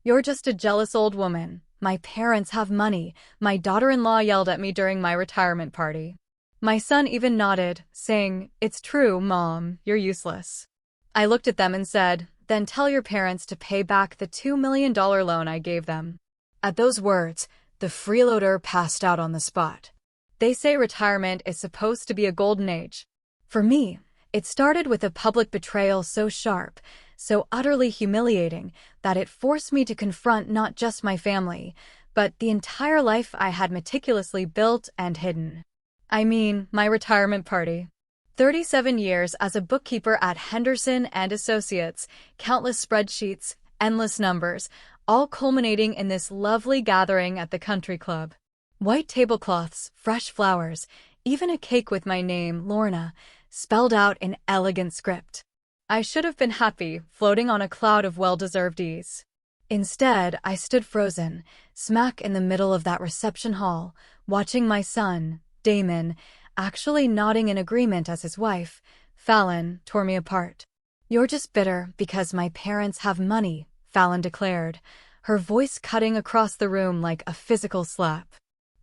You're just a jealous old woman. My parents have money, my daughter-in-law yelled at me during my retirement party. My son even nodded, saying, "It's true, Mom, you're useless." I looked at them and said, "Then tell your parents to pay back the $2 million loan I gave them." At those words, the freeloader passed out on the spot. They say retirement is supposed to be a golden age. For me, it started with a public betrayal so sharp, so utterly humiliating, that it forced me to confront not just my family, but the entire life I had meticulously built and hidden. I mean, my retirement party. 37 years as a bookkeeper at Henderson and Associates, countless spreadsheets, endless numbers, all culminating in this lovely gathering at the country club. White tablecloths, fresh flowers, even a cake with my name, Lorna, spelled out in elegant script. I should have been happy, floating on a cloud of well-deserved ease. Instead, I stood frozen, smack in the middle of that reception hall, watching my son, Damon, actually nodding in agreement as his wife, Fallon, tore me apart. "You're just bitter because my parents have money," Fallon declared, her voice cutting across the room like a physical slap.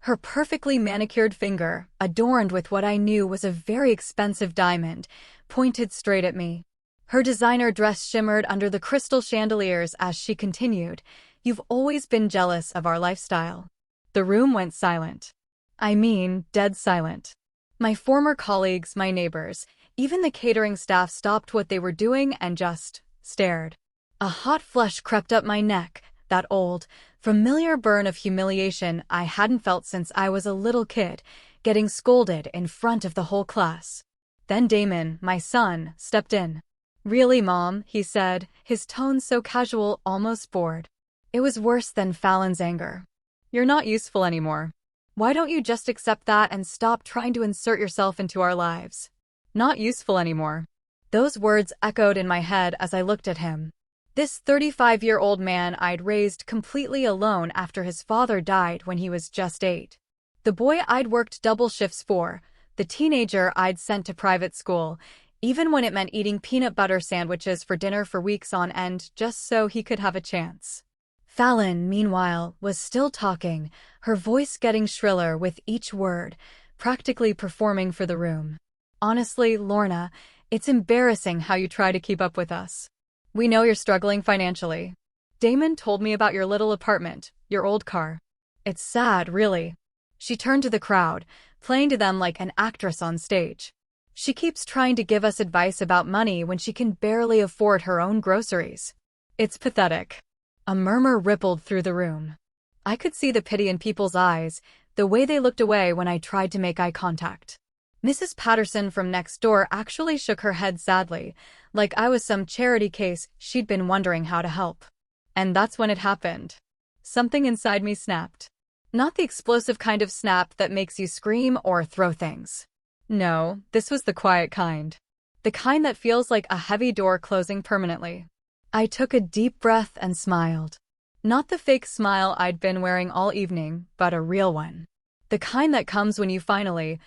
Her perfectly manicured finger, adorned with what I knew was a very expensive diamond, pointed straight at me. Her designer dress shimmered under the crystal chandeliers as she continued, "You've always been jealous of our lifestyle." The room went silent. I mean, dead silent. My former colleagues, my neighbors, even the catering staff stopped what they were doing and just stared. A hot flush crept up my neck, that old, familiar burn of humiliation I hadn't felt since I was a little kid, getting scolded in front of the whole class. Then Damon, my son, stepped in. "Really, Mom," he said, his tone so casual, almost bored. It was worse than Fallon's anger. "You're not useful anymore. Why don't you just accept that and stop trying to insert yourself into our lives?" Not useful anymore. Those words echoed in my head as I looked at him. This 35-year-old man I'd raised completely alone after his father died when he was just 8. The boy I'd worked double shifts for, the teenager I'd sent to private school, even when it meant eating peanut butter sandwiches for dinner for weeks on end just so he could have a chance. Fallon, meanwhile, was still talking, her voice getting shriller with each word, practically performing for the room. "Honestly, Lorna, it's embarrassing how you try to keep up with us. We know you're struggling financially. Damon told me about your little apartment, your old car. It's sad, really." She turned to the crowd, playing to them like an actress on stage. "She keeps trying to give us advice about money when she can barely afford her own groceries. It's pathetic." A murmur rippled through the room. I could see the pity in people's eyes, the way they looked away when I tried to make eye contact. Mrs. Patterson from next door actually shook her head sadly, like I was some charity case she'd been wondering how to help. And that's when it happened. Something inside me snapped. Not the explosive kind of snap that makes you scream or throw things. No, this was the quiet kind. The kind that feels like a heavy door closing permanently. I took a deep breath and smiled. Not the fake smile I'd been wearing all evening, but a real one. The kind that comes when you finally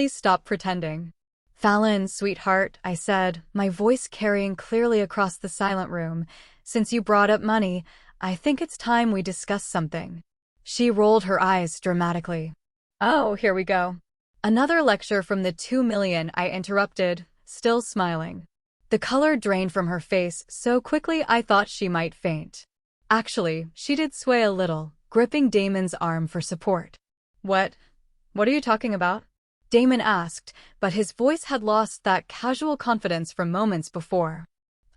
stop pretending. "Fallon, sweetheart," I said, my voice carrying clearly across the silent room, "since you brought up money, I think it's time we discuss something." She rolled her eyes dramatically. "Oh, here we go." "Another lecture from the 2 million," I interrupted, still smiling. The color drained from her face so quickly I thought she might faint. Actually, she did sway a little, gripping Damon's arm for support. What are you talking about?" Damon asked, but his voice had lost that casual confidence from moments before.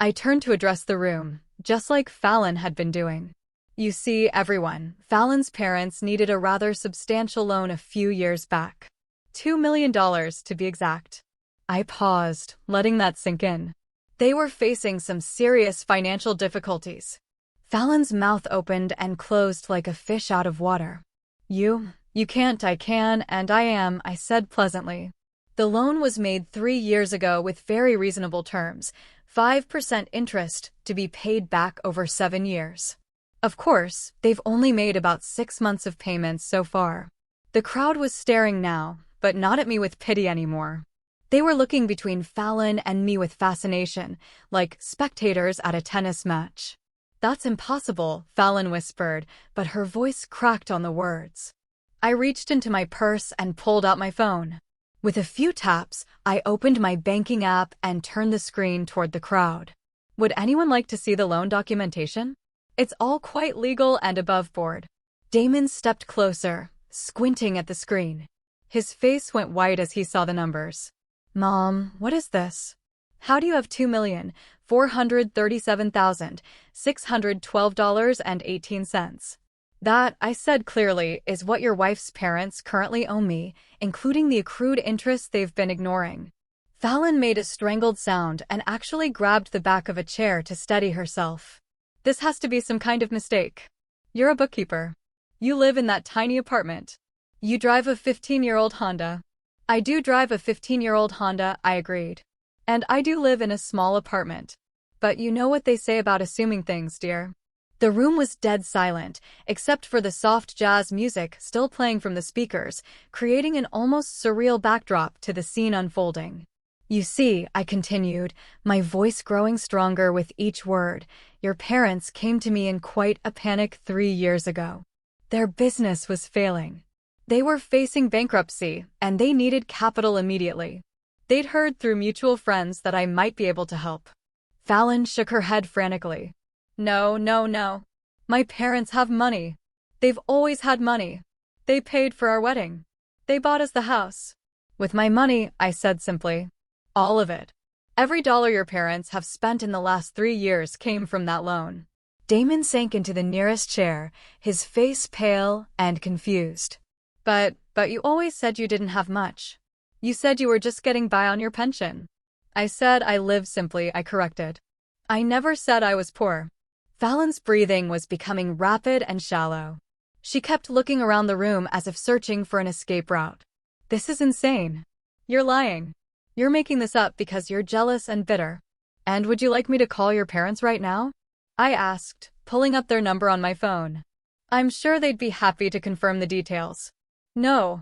I turned to address the room, just like Fallon had been doing. "You see, everyone, Fallon's parents needed a rather substantial loan a few years back. $2 million to be exact." I paused, letting that sink in. They were facing some serious financial difficulties. Fallon's mouth opened and closed like a fish out of water. You can't, I can, and I am," I said pleasantly. "The loan was made 3 years ago with very reasonable terms, 5% interest to be paid back over 7 years. Of course, they've only made about 6 months of payments so far." The crowd was staring now, but not at me with pity anymore. They were looking between Fallon and me with fascination, like spectators at a tennis match. That's impossible, Fallon whispered, but her voice cracked on the words. I reached into my purse and pulled out my phone. With a few taps, I opened my banking app and turned the screen toward the crowd. Would anyone like to see the loan documentation? It's all quite legal and above board. Damon stepped closer, squinting at the screen. His face went white as he saw the numbers. Mom, what is this? How do you have $2,437,612.18? That, I said clearly, is what your wife's parents currently owe me, including the accrued interest they've been ignoring. Fallon made a strangled sound and actually grabbed the back of a chair to steady herself. This has to be some kind of mistake. You're a bookkeeper. You live in that tiny apartment. You drive a 15-year-old Honda. I do drive a 15-year-old Honda, I agreed. And I do live in a small apartment. But you know what they say about assuming things, dear. The room was dead silent, except for the soft jazz music still playing from the speakers, creating an almost surreal backdrop to the scene unfolding. You see, I continued, my voice growing stronger with each word, your parents came to me in quite a panic 3 years ago. Their business was failing. They were facing bankruptcy, and they needed capital immediately. They'd heard through mutual friends that I might be able to help. Fallon shook her head frantically. No, no, no. My parents have money. They've always had money. They paid for our wedding. They bought us the house. With my money, I said simply. All of it. Every dollar your parents have spent in the last 3 years came from that loan. Damon sank into the nearest chair, his face pale and confused. But you always said you didn't have much. You said you were just getting by on your pension. I said I lived simply, I corrected. I never said I was poor. Fallon's breathing was becoming rapid and shallow. She kept looking around the room as if searching for an escape route. This is insane. You're lying. You're making this up because you're jealous and bitter. And would you like me to call your parents right now? I asked, pulling up their number on my phone. I'm sure they'd be happy to confirm the details. No,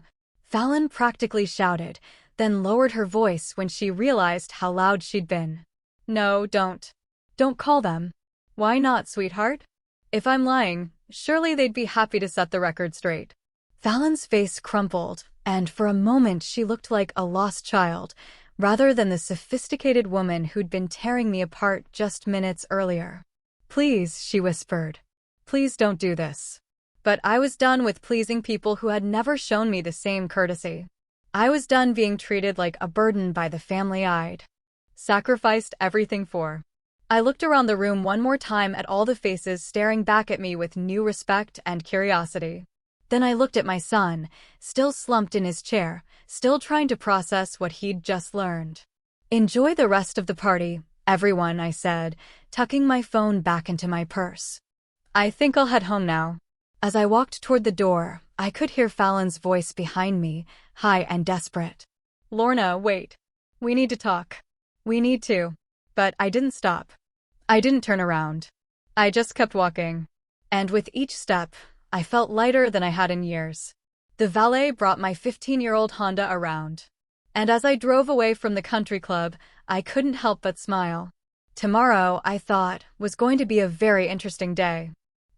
Fallon practically shouted, then lowered her voice when she realized how loud she'd been. No, don't. Don't call them. Why not, sweetheart? If I'm lying, surely they'd be happy to set the record straight. Fallon's face crumpled, and for a moment she looked like a lost child, rather than the sophisticated woman who'd been tearing me apart just minutes earlier. Please, she whispered. Please don't do this. But I was done with pleasing people who had never shown me the same courtesy. I was done being treated like a burden by the family I'd sacrificed everything for. I looked around the room one more time at all the faces staring back at me with new respect and curiosity. Then I looked at my son, still slumped in his chair, still trying to process what he'd just learned. Enjoy the rest of the party, everyone, I said, tucking my phone back into my purse. I think I'll head home now. As I walked toward the door, I could hear Fallon's voice behind me, high and desperate. Lorna, wait. We need to talk. We need to. But I didn't stop. I didn't turn around. I just kept walking. And with each step, I felt lighter than I had in years. The valet brought my 15-year-old Honda around. And as I drove away from the country club, I couldn't help but smile. Tomorrow, I thought, was going to be a very interesting day.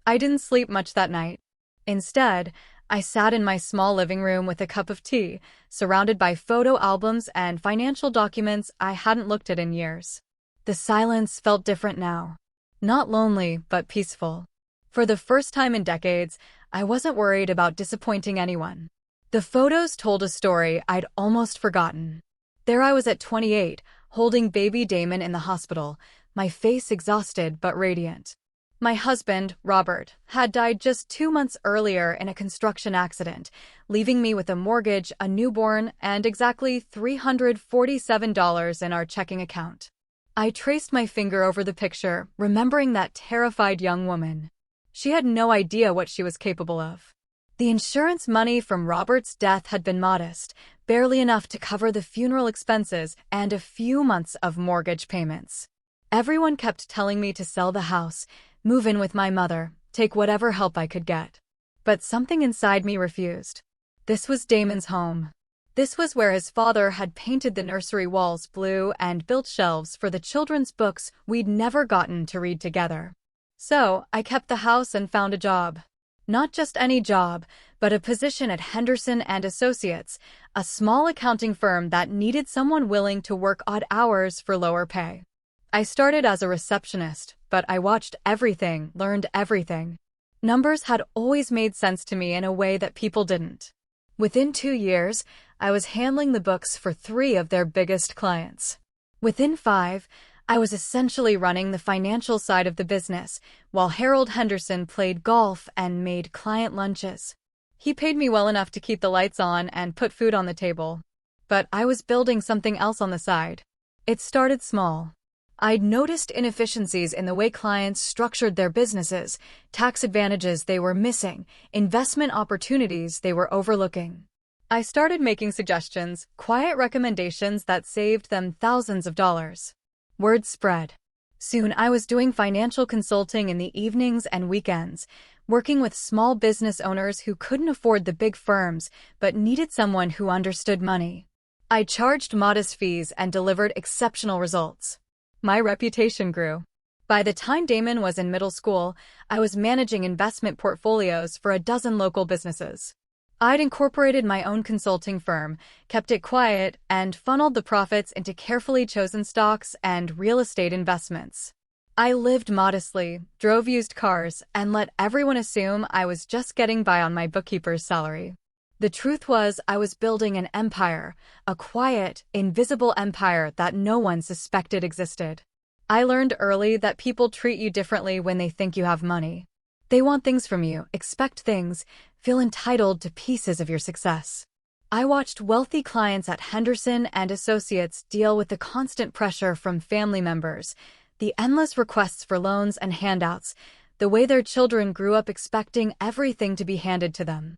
I didn't sleep much that night. Instead, I sat in my small living room with a cup of tea, surrounded by photo albums and financial documents I hadn't looked at in years. The silence felt different now. Not lonely, but peaceful. For the first time in decades, I wasn't worried about disappointing anyone. The photos told a story I'd almost forgotten. There I was at 28, holding baby Damon in the hospital, my face exhausted but radiant. My husband, Robert, had died just 2 months earlier in a construction accident, leaving me with a mortgage, a newborn, and exactly $347 in our checking account. I traced my finger over the picture, remembering that terrified young woman. She had no idea what she was capable of. The insurance money from Robert's death had been modest, barely enough to cover the funeral expenses and a few months of mortgage payments. Everyone kept telling me to sell the house, move in with my mother, take whatever help I could get. But something inside me refused. This was Damon's home. This was where his father had painted the nursery walls blue and built shelves for the children's books we'd never gotten to read together. So, I kept the house and found a job. Not just any job, but a position at Henderson and Associates, a small accounting firm that needed someone willing to work odd hours for lower pay. I started as a receptionist, but I watched everything, learned everything. Numbers had always made sense to me in a way that people didn't. Within 2 years, I was handling the books for 3 of their biggest clients. Within 5, I was essentially running the financial side of the business, while Harold Henderson played golf and made client lunches. He paid me well enough to keep the lights on and put food on the table. But I was building something else on the side. It started small. I'd noticed inefficiencies in the way clients structured their businesses, tax advantages they were missing, investment opportunities they were overlooking. I started making suggestions, quiet recommendations that saved them thousands of dollars. Word spread. Soon I was doing financial consulting in the evenings and weekends, working with small business owners who couldn't afford the big firms but needed someone who understood money. I charged modest fees and delivered exceptional results. My reputation grew. By the time Damon was in middle school, I was managing investment portfolios for a dozen local businesses. I'd incorporated my own consulting firm, kept it quiet, and funneled the profits into carefully chosen stocks and real estate investments. I lived modestly, drove used cars, and let everyone assume I was just getting by on my bookkeeper's salary. The truth was, I was building an empire, a quiet, invisible empire that no one suspected existed. I learned early that people treat you differently when they think you have money. They want things from you, expect things, feel entitled to pieces of your success. I watched wealthy clients at Henderson and Associates deal with the constant pressure from family members, the endless requests for loans and handouts, the way their children grew up expecting everything to be handed to them.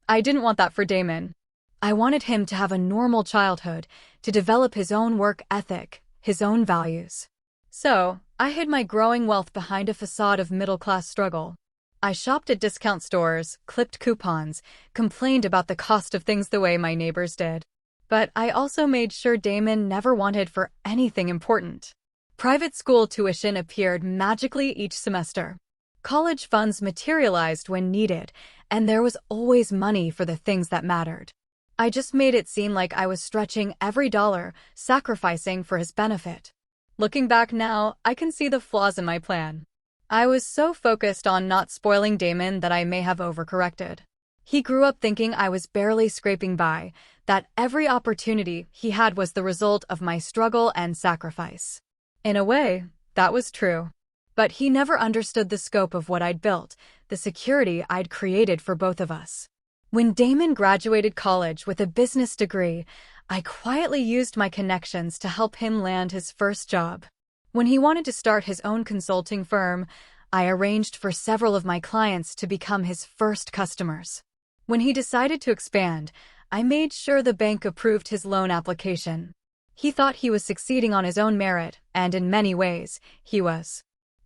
I didn't want that for Damon. I wanted him to have a normal childhood, to develop his own work ethic, his own values. So, I hid my growing wealth behind a facade of middle-class struggle. I shopped at discount stores, clipped coupons, complained about the cost of things the way my neighbors did. But I also made sure Damon never wanted for anything important. Private school tuition appeared magically each semester. College funds materialized when needed, and there was always money for the things that mattered. I just made it seem like I was stretching every dollar, sacrificing for his benefit. Looking back now, I can see the flaws in my plan. I was so focused on not spoiling Damon that I may have overcorrected. He grew up thinking I was barely scraping by, that every opportunity he had was the result of my struggle and sacrifice. In a way, that was true. But he never understood the scope of what I'd built, the security I'd created for both of us. When Damon graduated college with a business degree, I quietly used my connections to help him land his first job. When he wanted to start his own consulting firm, I arranged for several of my clients to become his first customers. When he decided to expand, I made sure the bank approved his loan application. He thought he was succeeding on his own merit, and in many ways, he was.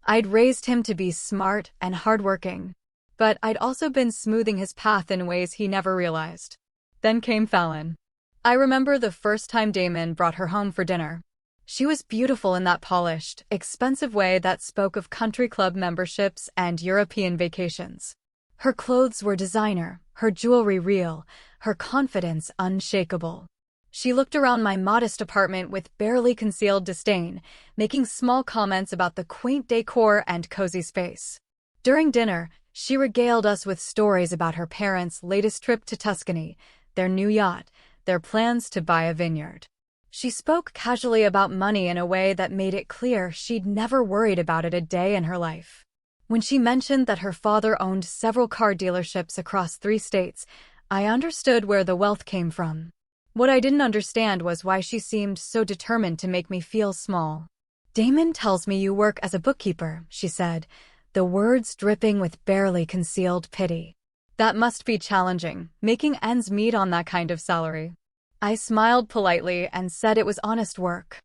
I'd raised him to be smart and hardworking, but I'd also been smoothing his path in ways he never realized. Then came Fallon. I remember the first time Damon brought her home for dinner. She was beautiful in that polished, expensive way that spoke of country club memberships and European vacations. Her clothes were designer, her jewelry real, her confidence unshakable. She looked around my modest apartment with barely concealed disdain, making small comments about the quaint decor and cozy space. During dinner, she regaled us with stories about her parents' latest trip to Tuscany, their new yacht, their plans to buy a vineyard. She spoke casually about money in a way that made it clear she'd never worried about it a day in her life. When she mentioned that her father owned several car dealerships across 3 states, I understood where the wealth came from. What I didn't understand was why she seemed so determined to make me feel small. "Damon tells me you work as a bookkeeper," she said, the words dripping with barely concealed pity. "That must be challenging, making ends meet on that kind of salary." I smiled politely and said it was honest work.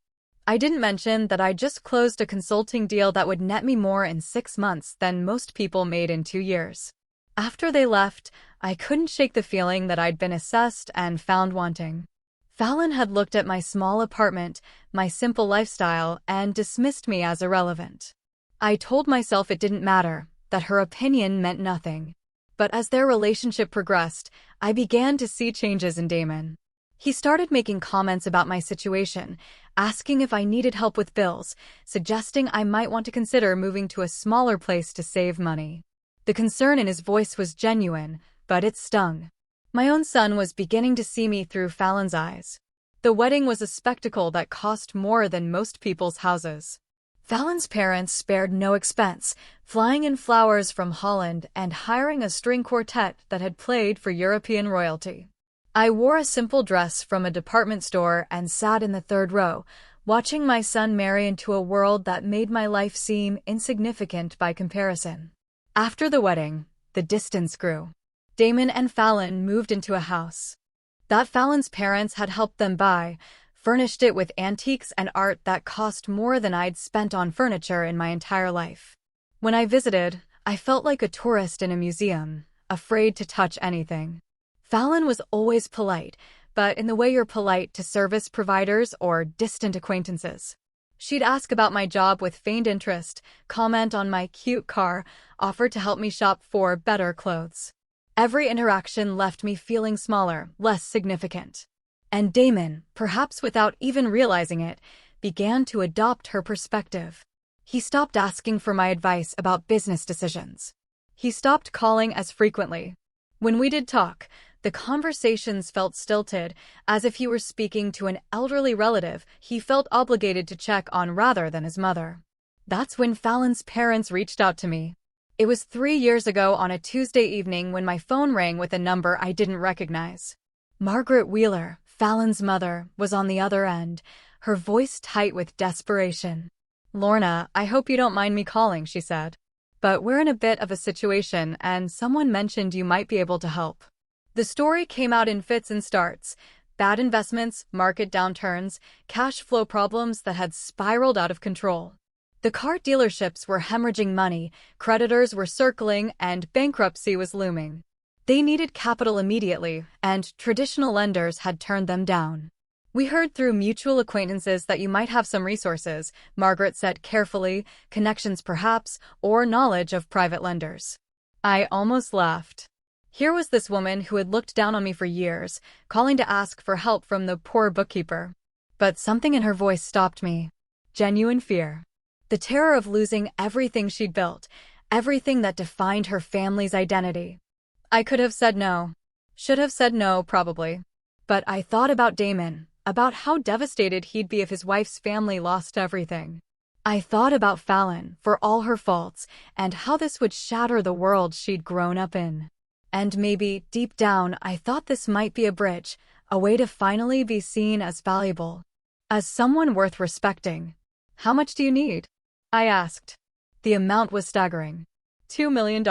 I didn't mention that I just closed a consulting deal that would net me more in 6 months than most people made in 2 years. After they left, I couldn't shake the feeling that I'd been assessed and found wanting. Fallon had looked at my small apartment, my simple lifestyle, and dismissed me as irrelevant. I told myself it didn't matter, that her opinion meant nothing. But as their relationship progressed, I began to see changes in Damon. He started making comments about my situation, asking if I needed help with bills, suggesting I might want to consider moving to a smaller place to save money. The concern in his voice was genuine, but it stung. My own son was beginning to see me through Fallon's eyes. The wedding was a spectacle that cost more than most people's houses. Fallon's parents spared no expense, flying in flowers from Holland and hiring a string quartet that had played for European royalty. I wore a simple dress from a department store and sat in the third row, watching my son marry into a world that made my life seem insignificant by comparison. After the wedding, the distance grew. Damon and Fallon moved into a house that Fallon's parents had helped them buy, furnished it with antiques and art that cost more than I'd spent on furniture in my entire life. When I visited, I felt like a tourist in a museum, afraid to touch anything. Fallon was always polite, but in the way you're polite to service providers or distant acquaintances. She'd ask about my job with feigned interest, comment on my cute car, offer to help me shop for better clothes. Every interaction left me feeling smaller, less significant. And Damon, perhaps without even realizing it, began to adopt her perspective. He stopped asking for my advice about business decisions. He stopped calling as frequently. When we did talk, the conversations felt stilted, as if he were speaking to an elderly relative he felt obligated to check on rather than his mother. That's when Fallon's parents reached out to me. It was 3 years ago on a Tuesday evening when my phone rang with a number I didn't recognize. Margaret Wheeler, Fallon's mother, was on the other end, her voice tight with desperation. "Lorna, I hope you don't mind me calling," she said. "But we're in a bit of a situation and someone mentioned you might be able to help." The story came out in fits and starts. Bad investments, market downturns, cash flow problems that had spiraled out of control. The car dealerships were hemorrhaging money, creditors were circling, and bankruptcy was looming. They needed capital immediately, and traditional lenders had turned them down. "We heard through mutual acquaintances that you might have some resources," Margaret said carefully, "connections perhaps, or knowledge of private lenders." I almost laughed. Here was this woman who had looked down on me for years, calling to ask for help from the poor bookkeeper. But something in her voice stopped me. Genuine fear. The terror of losing everything she'd built, everything that defined her family's identity. I could have said no. Should have said no, probably. But I thought about Damon, about how devastated he'd be if his wife's family lost everything. I thought about Fallon, for all her faults, and how this would shatter the world she'd grown up in. And maybe, deep down, I thought this might be a bridge, a way to finally be seen as valuable, as someone worth respecting. "How much do you need?" I asked. The amount was staggering. $2 million.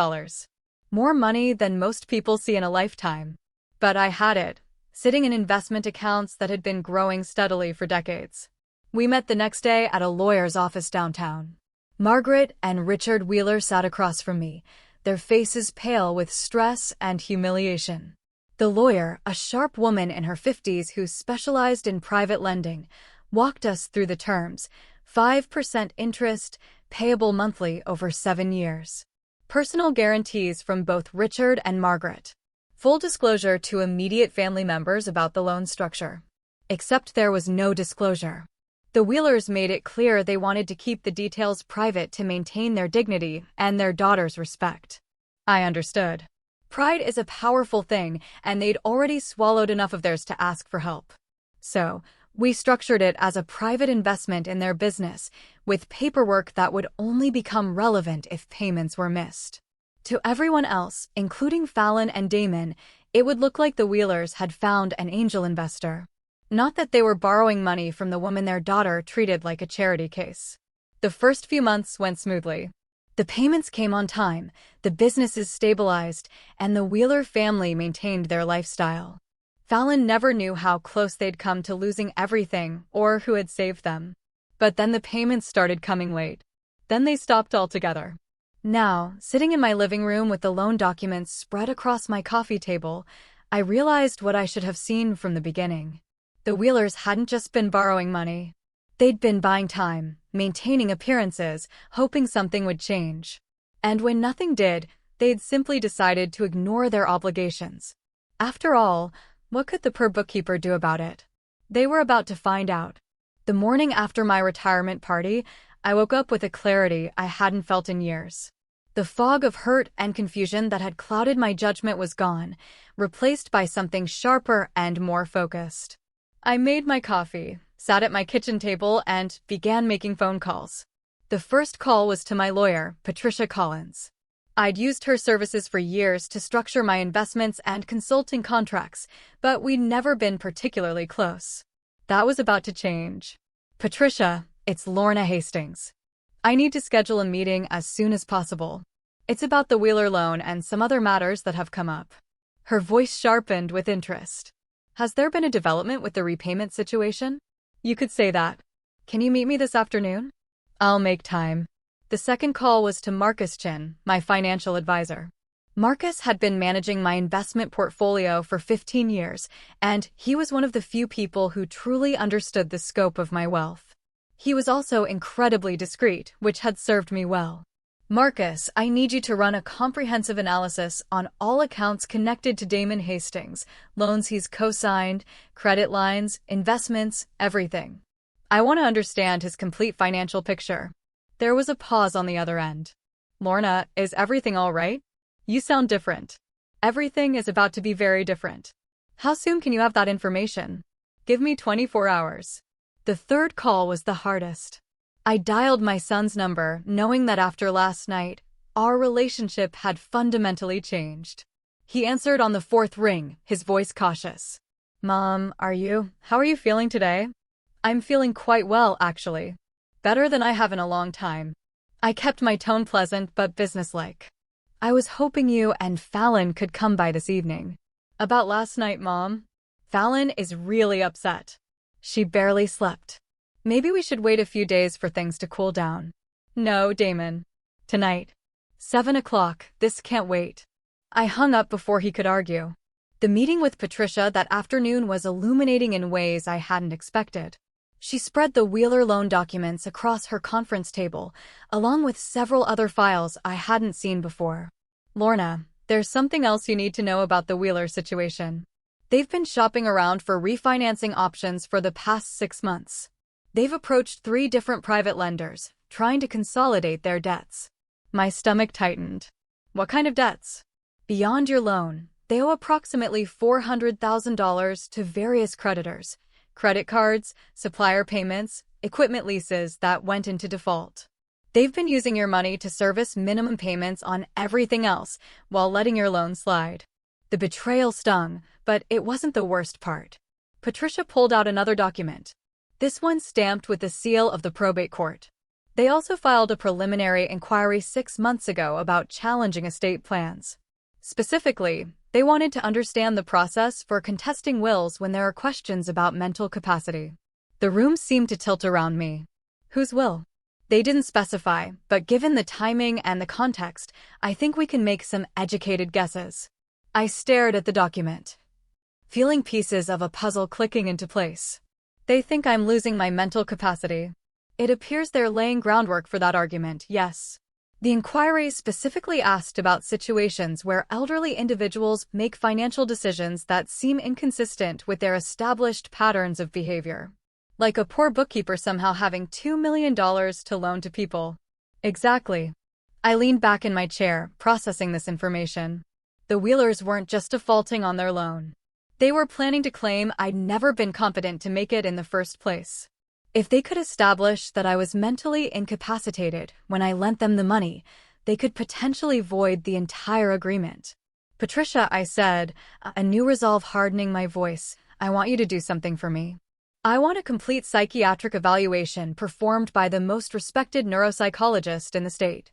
More money than most people see in a lifetime. But I had it, sitting in investment accounts that had been growing steadily for decades. We met the next day at a lawyer's office downtown. Margaret and Richard Wheeler sat across from me, their faces pale with stress and humiliation. The lawyer, a sharp woman in her 50s who specialized in private lending, walked us through the terms: 5% interest, payable monthly over 7 years. Personal guarantees from both Richard and Margaret. Full disclosure to immediate family members about the loan structure. Except there was no disclosure. The Wheelers made it clear they wanted to keep the details private to maintain their dignity and their daughter's respect. I understood. Pride is a powerful thing, and they'd already swallowed enough of theirs to ask for help. So, we structured it as a private investment in their business, with paperwork that would only become relevant if payments were missed. To everyone else, including Fallon and Damon, it would look like the Wheelers had found an angel investor. Not that they were borrowing money from the woman their daughter treated like a charity case. The first few months went smoothly. The payments came on time, the businesses stabilized, and the Wheeler family maintained their lifestyle. Fallon never knew how close they'd come to losing everything or who had saved them. But then the payments started coming late. Then they stopped altogether. Now, sitting in my living room with the loan documents spread across my coffee table, I realized what I should have seen from the beginning. The Wheelers hadn't just been borrowing money. They'd been buying time, maintaining appearances, hoping something would change. And when nothing did, they'd simply decided to ignore their obligations. After all, what could the poor bookkeeper do about it? They were about to find out. The morning after my retirement party, I woke up with a clarity I hadn't felt in years. The fog of hurt and confusion that had clouded my judgment was gone, replaced by something sharper and more focused. I made my coffee, sat at my kitchen table, and began making phone calls. The first call was to my lawyer, Patricia Collins. I'd used her services for years to structure my investments and consulting contracts, but we'd never been particularly close. That was about to change. Patricia, it's Lorna Hastings. I need to schedule a meeting as soon as possible. It's about the Wheeler loan and some other matters that have come up. Her voice sharpened with interest. Has there been a development with the repayment situation? You could say that. Can you meet me this afternoon? I'll make time. The second call was to Marcus Chin, my financial advisor. Marcus had been managing my investment portfolio for 15 years, and he was one of the few people who truly understood the scope of my wealth. He was also incredibly discreet, which had served me well. Marcus, I need you to run a comprehensive analysis on all accounts connected to Damon Hastings, loans he's co-signed, credit lines, investments, everything. I want to understand his complete financial picture. There was a pause on the other end. Lorna, is everything all right? You sound different. Everything is about to be very different. How soon can you have that information? Give me 24 hours. The third call was the hardest. I dialed my son's number, knowing that after last night, our relationship had fundamentally changed. He answered on the fourth ring, his voice cautious. Mom, how are you feeling today? I'm feeling quite well, actually. Better than I have in a long time. I kept my tone pleasant but businesslike. I was hoping you and Fallon could come by this evening. About last night, Mom? Fallon is really upset. She barely slept. Maybe we should wait a few days for things to cool down. No, Damon. Tonight. 7 o'clock, this can't wait. I hung up before he could argue. The meeting with Patricia that afternoon was illuminating in ways I hadn't expected. She spread the Wheeler loan documents across her conference table, along with several other files I hadn't seen before. Lorna, there's something else you need to know about the Wheeler situation. They've been shopping around for refinancing options for the past 6 months. They've approached 3 different private lenders, trying to consolidate their debts. My stomach tightened. What kind of debts? Beyond your loan, they owe approximately $400,000 to various creditors. Credit cards, supplier payments, equipment leases that went into default. They've been using your money to service minimum payments on everything else while letting your loan slide. The betrayal stung, but it wasn't the worst part. Patricia pulled out another document. This one stamped with the seal of the probate court. They also filed a preliminary inquiry 6 months ago about challenging estate plans. Specifically, they wanted to understand the process for contesting wills when there are questions about mental capacity. The room seemed to tilt around me. Whose will? They didn't specify, but given the timing and the context, I think we can make some educated guesses. I stared at the document, feeling pieces of a puzzle clicking into place. They think I'm losing my mental capacity. It appears they're laying groundwork for that argument, yes. The inquiry specifically asked about situations where elderly individuals make financial decisions that seem inconsistent with their established patterns of behavior. Like a poor bookkeeper somehow having $2 million to loan to people. Exactly. I leaned back in my chair, processing this information. The Wheelers weren't just defaulting on their loan. They were planning to claim I'd never been competent to make it in the first place. If they could establish that I was mentally incapacitated when I lent them the money, they could potentially void the entire agreement. Patricia, I said, a new resolve hardening my voice, I want you to do something for me. I want a complete psychiatric evaluation performed by the most respected neuropsychologist in the state.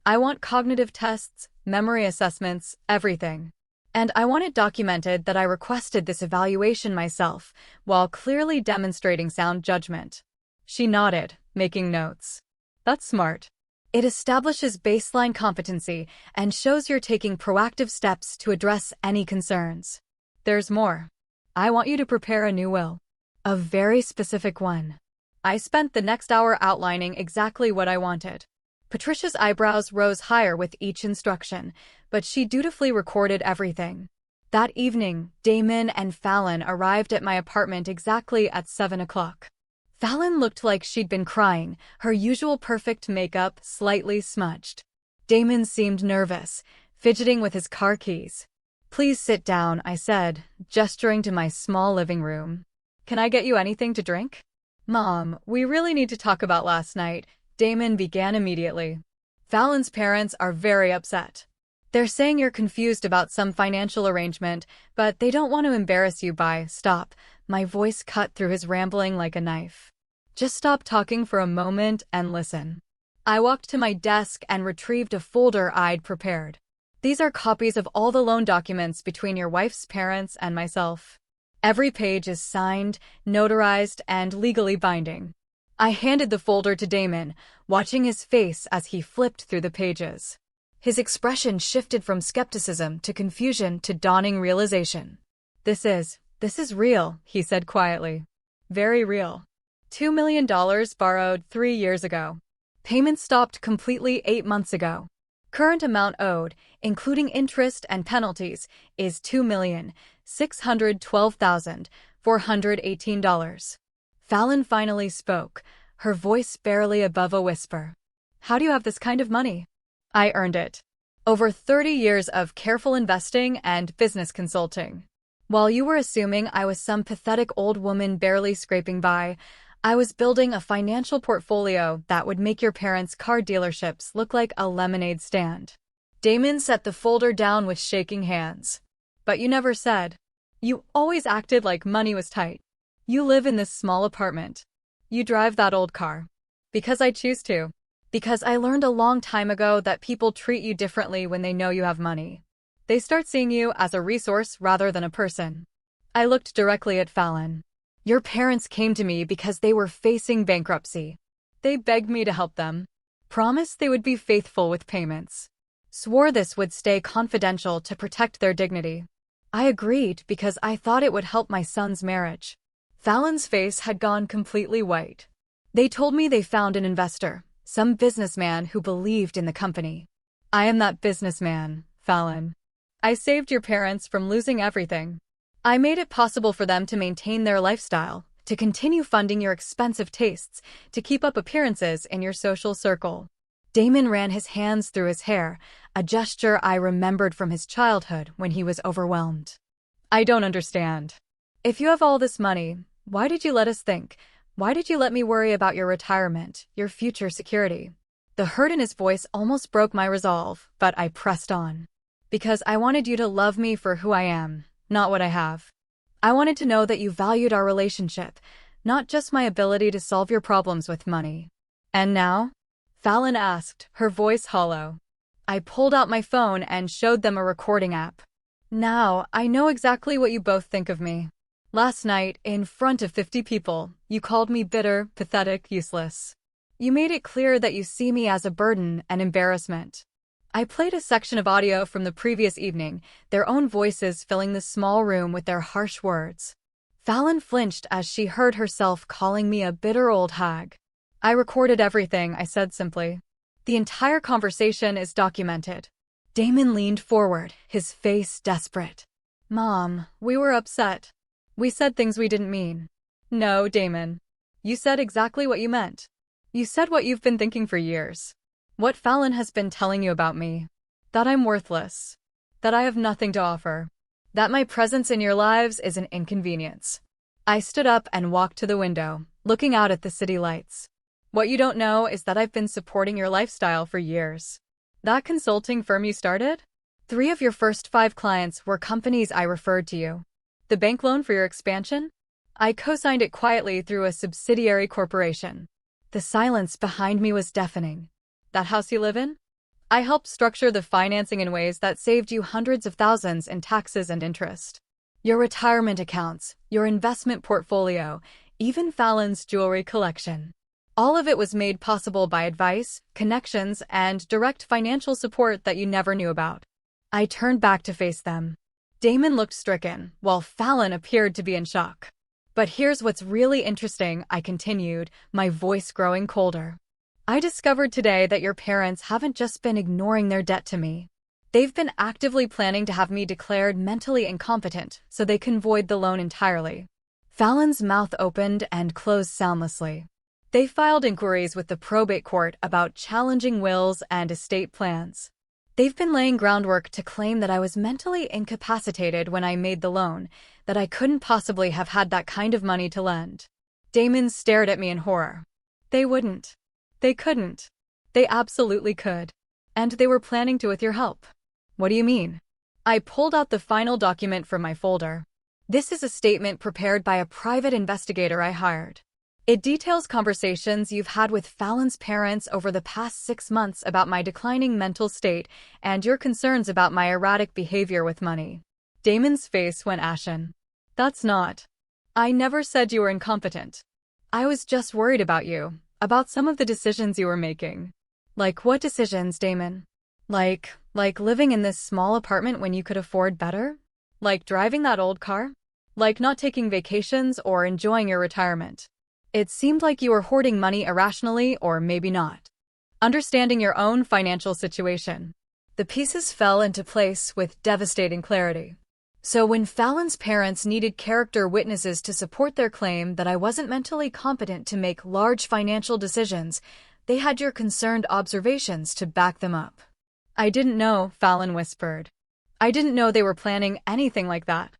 I want cognitive tests, memory assessments, everything. And I want it documented that I requested this evaluation myself, while clearly demonstrating sound judgment. She nodded, making notes. That's smart. It establishes baseline competency and shows you're taking proactive steps to address any concerns. There's more. I want you to prepare a new will. A very specific one. I spent the next hour outlining exactly what I wanted. Patricia's eyebrows rose higher with each instruction, but she dutifully recorded everything. That evening, Damon and Fallon arrived at my apartment exactly at 7 o'clock. Fallon looked like she'd been crying, her usual perfect makeup slightly smudged. Damon seemed nervous, fidgeting with his car keys. "Please sit down," I said, gesturing to my small living room. "Can I get you anything to drink?" "Mom, we really need to talk about last night," Damon began immediately. "Fallon's parents are very upset. They're saying you're confused about some financial arrangement, but they don't want to embarrass you by—" "Stop." My voice cut through his rambling like a knife. "Just stop talking for a moment and listen." I walked to my desk and retrieved a folder I'd prepared. "These are copies of all the loan documents between your wife's parents and myself. Every page is signed, notarized, and legally binding." I handed the folder to Damon, watching his face as he flipped through the pages. His expression shifted from skepticism to confusion to dawning realization. This is real," he said quietly. "Very real. $2 million borrowed 3 years ago. Payment stopped completely 8 months ago. Current amount owed, including interest and penalties, is $2,612,418. Fallon finally spoke, her voice barely above a whisper. "How do you have this kind of money?" "I earned it. Over 30 years of careful investing and business consulting. While you were assuming I was some pathetic old woman barely scraping by, I was building a financial portfolio that would make your parents' car dealerships look like a lemonade stand." Damon set the folder down with shaking hands. "But you never said. You always acted like money was tight. You live in this small apartment. You drive that old car." "Because I choose to. Because I learned a long time ago that people treat you differently when they know you have money. They start seeing you as a resource rather than a person." I looked directly at Fallon. "Your parents came to me because they were facing bankruptcy. They begged me to help them. Promised they would be faithful with payments. Swore this would stay confidential to protect their dignity. I agreed because I thought it would help my son's marriage." Fallon's face had gone completely white. "They told me they found an investor, some businessman who believed in the company. I am that businessman, Fallon. I saved your parents from losing everything. I made it possible for them to maintain their lifestyle, to continue funding your expensive tastes, to keep up appearances in your social circle." Damon ran his hands through his hair, a gesture I remembered from his childhood when he was overwhelmed. "I don't understand. If you have all this money, why did you let us think? Why did you let me worry about your retirement, your future security?" The hurt in his voice almost broke my resolve, but I pressed on. "Because I wanted you to love me for who I am, not what I have. I wanted to know that you valued our relationship, not just my ability to solve your problems with money." "And now?" Fallon asked, her voice hollow. I pulled out my phone and showed them a recording app. "Now, I know exactly what you both think of me. Last night, in front of 50 people, you called me bitter, pathetic, useless. You made it clear that you see me as a burden and embarrassment." I played a section of audio from the previous evening, their own voices filling the small room with their harsh words. Fallon flinched as she heard herself calling me a bitter old hag. "I recorded everything," I said simply. "The entire conversation is documented." Damon leaned forward, his face desperate. "Mom, we were upset. We said things we didn't mean." "No, Damon. You said exactly what you meant. You said what you've been thinking for years. What Fallon has been telling you about me. That I'm worthless. That I have nothing to offer. That my presence in your lives is an inconvenience." I stood up and walked to the window, looking out at the city lights. "What you don't know is that I've been supporting your lifestyle for years. That consulting firm you started? 3 of your first 5 clients were companies I referred to you. The bank loan for your expansion? I co-signed it quietly through a subsidiary corporation." The silence behind me was deafening. "That house you live in? I helped structure the financing in ways that saved you hundreds of thousands in taxes and interest. Your retirement accounts, your investment portfolio, even Fallon's jewelry collection. All of it was made possible by advice, connections, and direct financial support that you never knew about." I turned back to face them. Damon looked stricken, while Fallon appeared to be in shock. But here's what's really interesting, I continued, my voice growing colder. I discovered today that your parents haven't just been ignoring their debt to me. They've been actively planning to have me declared mentally incompetent so they can void the loan entirely. Fallon's mouth opened and closed soundlessly. They filed inquiries with the probate court about challenging wills and estate plans. They've been laying groundwork to claim that I was mentally incapacitated when I made the loan, that I couldn't possibly have had that kind of money to lend. Damon stared at me in horror. They wouldn't. They couldn't. They absolutely could. And they were planning to with your help. What do you mean? I pulled out the final document from my folder. This is a statement prepared by a private investigator I hired. It details conversations you've had with Fallon's parents over the past 6 months about my declining mental state and your concerns about my erratic behavior with money. Damon's face went ashen. That's not. I never said you were incompetent. I was just worried about you, about some of the decisions you were making. Like what decisions, Damon? Like living in this small apartment when you could afford better? Like driving that old car? Like not taking vacations or enjoying your retirement? It seemed like you were hoarding money irrationally, or maybe not. Understanding your own financial situation. The pieces fell into place with devastating clarity. So when Fallon's parents needed character witnesses to support their claim that I wasn't mentally competent to make large financial decisions, they had your concerned observations to back them up. I didn't know, Fallon whispered. I didn't know they were planning anything like that.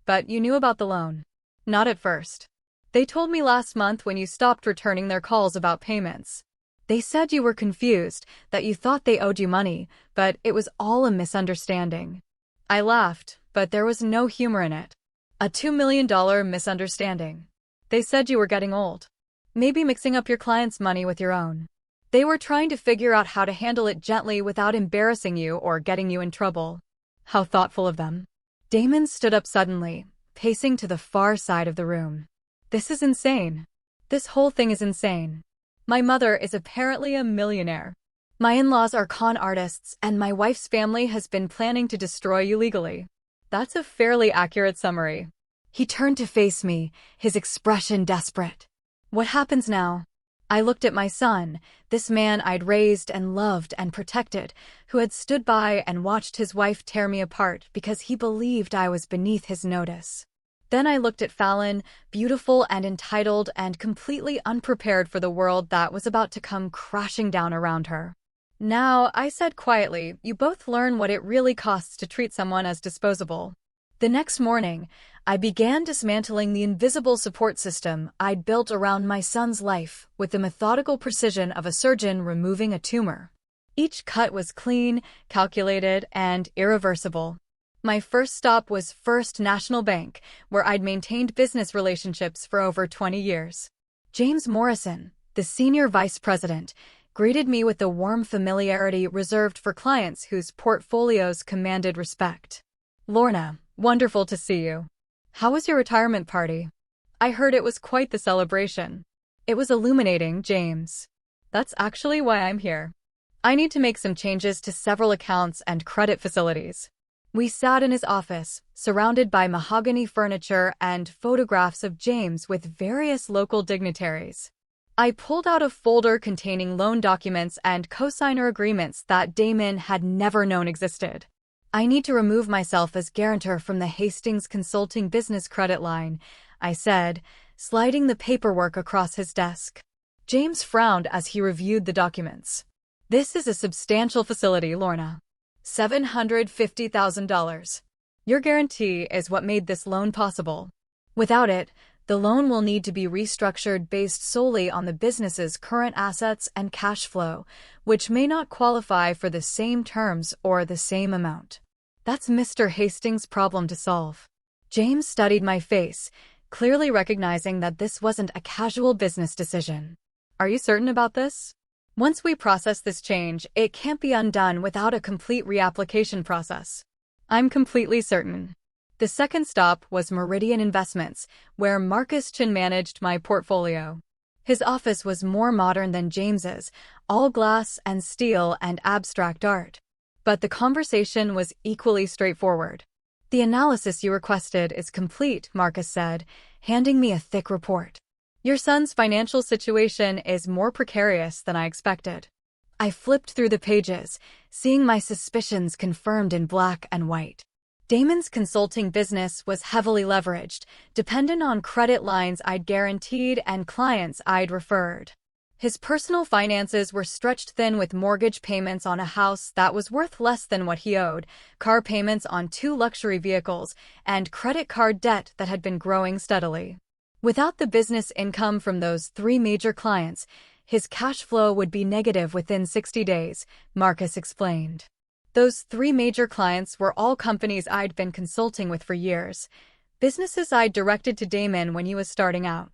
But you knew about the loan. Not at first. They told me last month when you stopped returning their calls about payments. They said you were confused, that you thought they owed you money, but it was all a misunderstanding. I laughed, but there was no humor in it. A $2 million misunderstanding. They said you were getting old. Maybe mixing up your client's money with your own. They were trying to figure out how to handle it gently without embarrassing you or getting you in trouble. How thoughtful of them. Damon stood up suddenly, pacing to the far side of the room. This is insane. This whole thing is insane. My mother is apparently a millionaire. My in-laws are con artists, and my wife's family has been planning to destroy you legally. That's a fairly accurate summary. He turned to face me, his expression desperate. What happens now? I looked at my son, this man I'd raised and loved and protected, who had stood by and watched his wife tear me apart because he believed I was beneath his notice. Then I looked at Fallon, beautiful and entitled and completely unprepared for the world that was about to come crashing down around her. Now, I said quietly, you both learn what it really costs to treat someone as disposable. The next morning, I began dismantling the invisible support system I'd built around my son's life with the methodical precision of a surgeon removing a tumor. Each cut was clean, calculated, and irreversible. My first stop was First National Bank, where I'd maintained business relationships for over 20 years. James Morrison, the senior vice president, greeted me with the warm familiarity reserved for clients whose portfolios commanded respect. Lorna, wonderful to see you. How was your retirement party? I heard it was quite the celebration. It was illuminating, James. That's actually why I'm here. I need to make some changes to several accounts and credit facilities. We sat in his office, surrounded by mahogany furniture and photographs of James with various local dignitaries. I pulled out a folder containing loan documents and cosigner agreements that Damon had never known existed. I need to remove myself as guarantor from the Hastings Consulting business credit line, I said, sliding the paperwork across his desk. James frowned as he reviewed the documents. This is a substantial facility, Lorna. $750,000. Your guarantee is what made this loan possible. Without it, the loan will need to be restructured based solely on the business's current assets and cash flow, which may not qualify for the same terms or the same amount. That's Mr. Hastings' problem to solve. James studied my face, clearly recognizing that this wasn't a casual business decision. Are you certain about this? Once we process this change, it can't be undone without a complete reapplication process. I'm completely certain. The second stop was Meridian Investments, where Marcus Chin managed my portfolio. His office was more modern than James's, all glass and steel and abstract art. But the conversation was equally straightforward. The analysis you requested is complete, Marcus said, handing me a thick report. Your son's financial situation is more precarious than I expected. I flipped through the pages, seeing my suspicions confirmed in black and white. Damon's consulting business was heavily leveraged, dependent on credit lines I'd guaranteed and clients I'd referred. His personal finances were stretched thin with mortgage payments on a house that was worth less than what he owed, car payments on 2 luxury vehicles, and credit card debt that had been growing steadily. Without the business income from those 3 major clients, his cash flow would be negative within 60 days, Marcus explained. Those 3 major clients were all companies I'd been consulting with for years, businesses I'd directed to Damon when he was starting out.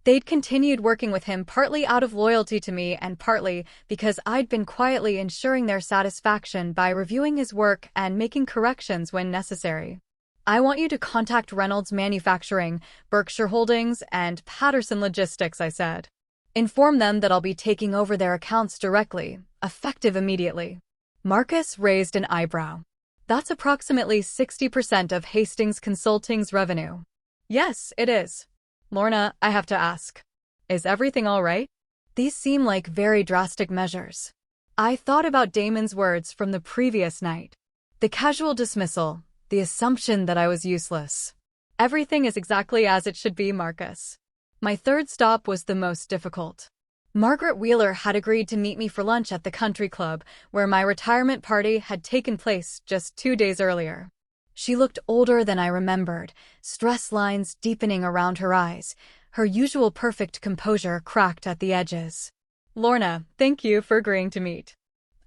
They'd continued working with him partly out of loyalty to me and partly because I'd been quietly ensuring their satisfaction by reviewing his work and making corrections when necessary. I want you to contact Reynolds Manufacturing, Berkshire Holdings, and Patterson Logistics, I said. Inform them that I'll be taking over their accounts directly, effective immediately. Marcus raised an eyebrow. That's approximately 60% of Hastings Consulting's revenue. Yes, it is. Lorna, I have to ask. Is everything all right? These seem like very drastic measures. I thought about Damon's words from the previous night. The casual dismissal, the assumption that I was useless. Everything is exactly as it should be, Marcus. My third stop was the most difficult. Margaret Wheeler had agreed to meet me for lunch at the country club, where my retirement party had taken place just 2 days earlier. She looked older than I remembered, stress lines deepening around her eyes, her usual perfect composure cracked at the edges. Lorna, thank you for agreeing to meet.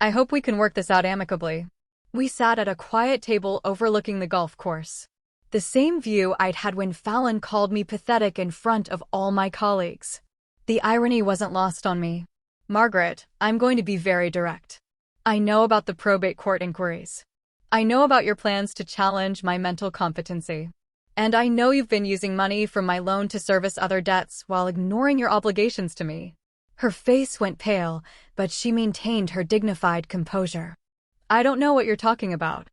I hope we can work this out amicably. We sat at a quiet table overlooking the golf course. The same view I'd had when Fallon called me pathetic in front of all my colleagues. The irony wasn't lost on me. Margaret, I'm going to be very direct. I know about the probate court inquiries. I know about your plans to challenge my mental competency. And I know you've been using money from my loan to service other debts while ignoring your obligations to me. Her face went pale, but she maintained her dignified composure. I don't know what you're talking about.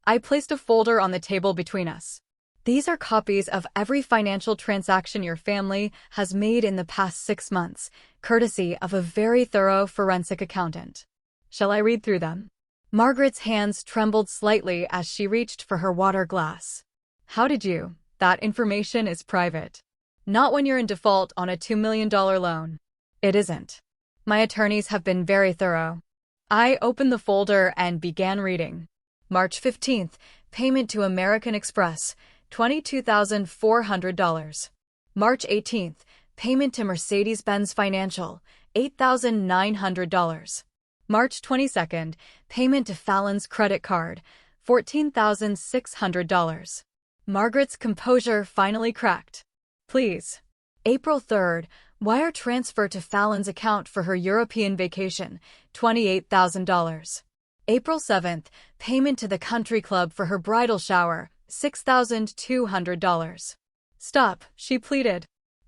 I placed a folder on the table between us. These are copies of every financial transaction your family has made in the past 6 months, courtesy of a very thorough forensic accountant. Shall I read through them? Margaret's hands trembled slightly as she reached for her water glass. How did you? That information is private. Not when you're in default on a $2 million loan. It isn't. My attorneys have been very thorough. I opened the folder and began reading. March 15th, payment to American Express, $22,400. March 18th, payment to Mercedes-Benz Financial, $8,900. March 22nd, payment to Fallon's credit card, $14,600. Margaret's composure finally cracked. Please. April 3rd, wire transfer to Fallon's account for her European vacation, $28,000. April 7th, payment to the country club for her bridal shower, $6,200. Stop, she pleaded.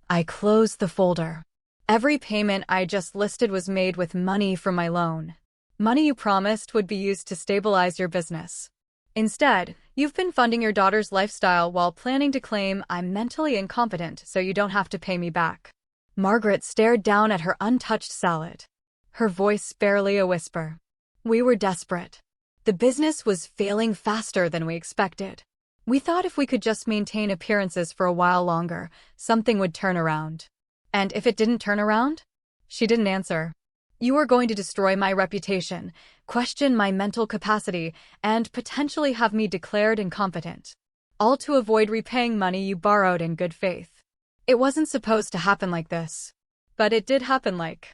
I closed the folder. Every payment I just listed was made with money from my loan. Money you promised would be used to stabilize your business. Instead, you've been funding your daughter's lifestyle while planning to claim I'm mentally incompetent so you don't have to pay me back. Margaret stared down at her untouched salad. Her voice barely a whisper. We were desperate. The business was failing faster than we expected. We thought if we could just maintain appearances for a while longer, something would turn around. And if it didn't turn around? She didn't answer. You are going to destroy my reputation, question my mental capacity, and potentially have me declared incompetent. All to avoid repaying money you borrowed in good faith. It wasn't supposed to happen like this. But it did happen like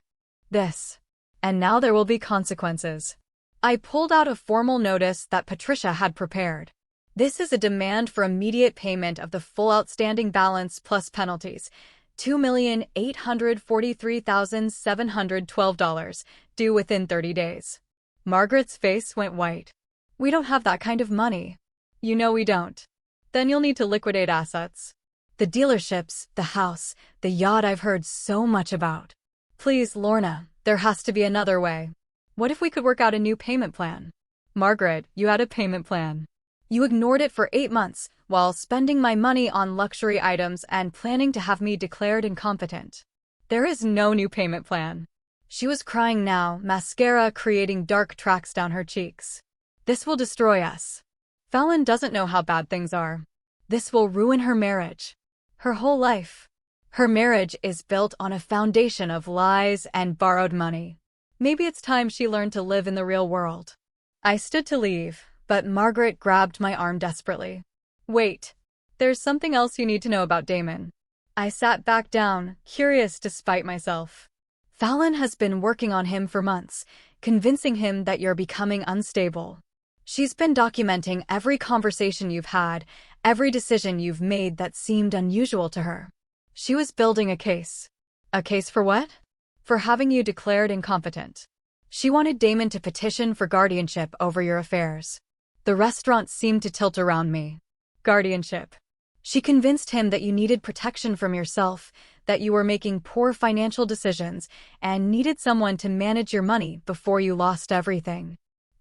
this. And now there will be consequences. I pulled out a formal notice that Patricia had prepared. This is a demand for immediate payment of the full outstanding balance plus penalties, $2,843,712, due within 30 days. Margaret's face went white. We don't have that kind of money. You know we don't. Then you'll need to liquidate assets. The dealerships, the house, the yacht I've heard so much about. Please, Lorna, there has to be another way. What if we could work out a new payment plan? Margaret, you had a payment plan. You ignored it for 8 months, while spending my money on luxury items and planning to have me declared incompetent. There is no new payment plan. She was crying now, mascara creating dark tracks down her cheeks. This will destroy us. Fallon doesn't know how bad things are. This will ruin her marriage. Her whole life. Her marriage is built on a foundation of lies and borrowed money. Maybe it's time she learned to live in the real world. I stood to leave, but Margaret grabbed my arm desperately. Wait. There's something else you need to know about Damon. I sat back down, curious despite myself. Fallon has been working on him for months, convincing him that you're becoming unstable. She's been documenting every conversation you've had, every decision you've made that seemed unusual to her. She was building a case. A case for what? For having you declared incompetent. She wanted Damon to petition for guardianship over your affairs. The restaurant seemed to tilt around me. Guardianship. She convinced him that you needed protection from yourself, that you were making poor financial decisions, and needed someone to manage your money before you lost everything.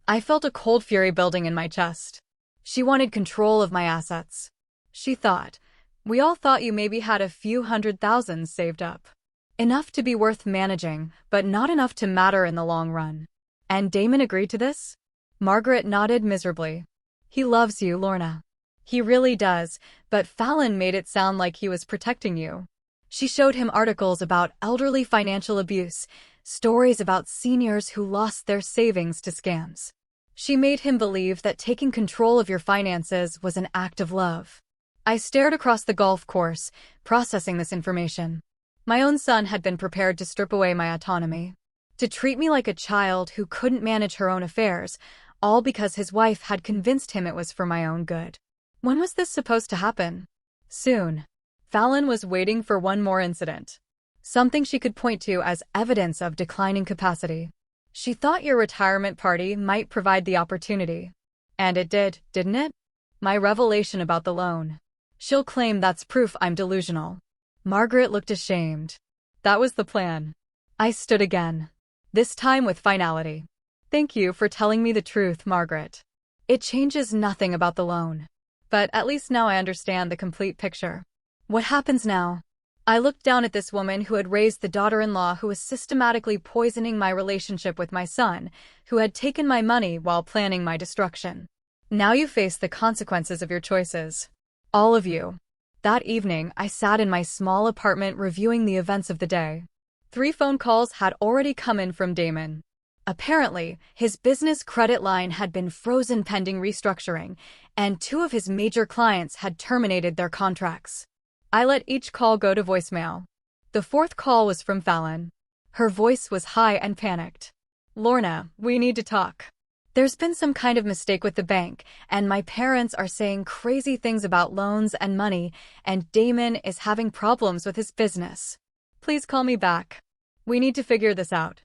I felt a cold fury building in my chest. She wanted control of my assets. She thought, we all thought you maybe had a few $100,000 saved up. Enough to be worth managing, but not enough to matter in the long run. And Damon agreed to this? Margaret nodded miserably. He loves you, Lorna. He really does, but Fallon made it sound like he was protecting you. She showed him articles about elderly financial abuse, stories about seniors who lost their savings to scams. She made him believe that taking control of your finances was an act of love. I stared across the golf course, processing this information. My own son had been prepared to strip away my autonomy, to treat me like a child who couldn't manage her own affairs, all because his wife had convinced him it was for my own good. When was this supposed to happen? Soon. Fallon was waiting for one more incident. Something she could point to as evidence of declining capacity. She thought your retirement party might provide the opportunity. And it did, didn't it? My revelation about the loan. She'll claim that's proof I'm delusional. Margaret looked ashamed. That was the plan. I stood again. This time with finality. Thank you for telling me the truth, Margaret. It changes nothing about the loan. But at least now I understand the complete picture. What happens now? I looked down at this woman who had raised the daughter-in-law who was systematically poisoning my relationship with my son, who had taken my money while planning my destruction. Now you face the consequences of your choices. All of you. That evening, I sat in my small apartment reviewing the events of the day. 3 phone calls had already come in from Damon. Apparently, his business credit line had been frozen pending restructuring, and 2 of his major clients had terminated their contracts. I let each call go to voicemail. The 4th call was from Fallon. Her voice was high and panicked. Lorna, we need to talk. There's been some kind of mistake with the bank, and my parents are saying crazy things about loans and money, and Damon is having problems with his business. Please call me back. We need to figure this out.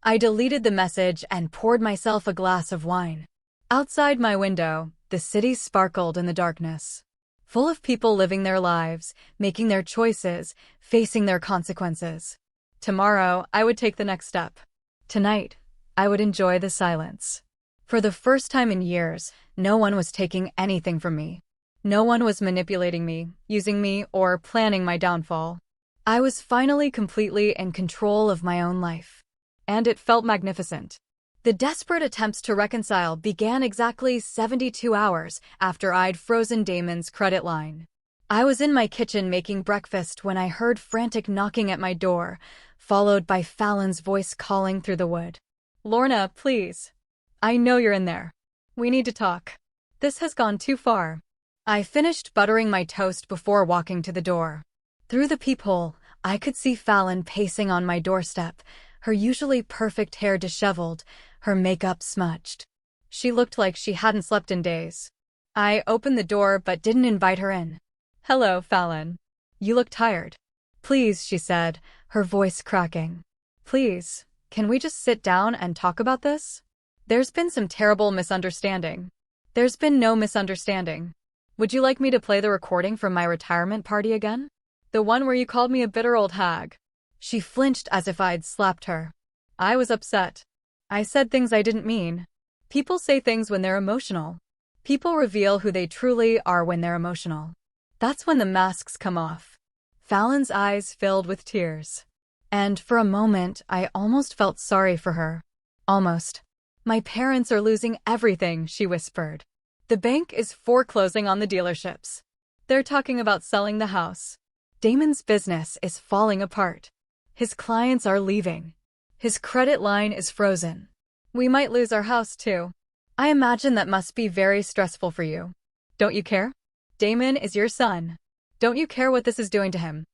I deleted the message and poured myself a glass of wine. Outside my window, the city sparkled in the darkness. Full of people living their lives, making their choices, facing their consequences. Tomorrow, I would take the next step. Tonight, I would enjoy the silence. For the first time in years, no one was taking anything from me. No one was manipulating me, using me, or planning my downfall. I was finally completely in control of my own life. And it felt magnificent. The desperate attempts to reconcile began exactly 72 hours after I'd frozen Damon's credit line. I was in my kitchen making breakfast when I heard frantic knocking at my door, followed by Fallon's voice calling through the wood. Lorna, please. I know you're in there. We need to talk. This has gone too far. I finished buttering my toast before walking to the door. Through the peephole, I could see Fallon pacing on my doorstep, her usually perfect hair disheveled, her makeup smudged. She looked like she hadn't slept in days. I opened the door but didn't invite her in. Hello, Fallon. You look tired. Please, she said, her voice cracking. Please, can we just sit down and talk about this? There's been some terrible misunderstanding. There's been no misunderstanding. Would you like me to play the recording from my retirement party again? The one where you called me a bitter old hag. She flinched as if I'd slapped her. I was upset. I said things I didn't mean. People say things when they're emotional. People reveal who they truly are when they're emotional. That's when the masks come off. Fallon's eyes filled with tears. And for a moment, I almost felt sorry for her. Almost. My parents are losing everything, she whispered. The bank is foreclosing on the dealerships. They're talking about selling the house. Damon's business is falling apart. His clients are leaving. His credit line is frozen. We might lose our house too. I imagine that must be very stressful for you. Don't you care? Damon is your son. Don't you care what this is doing to him?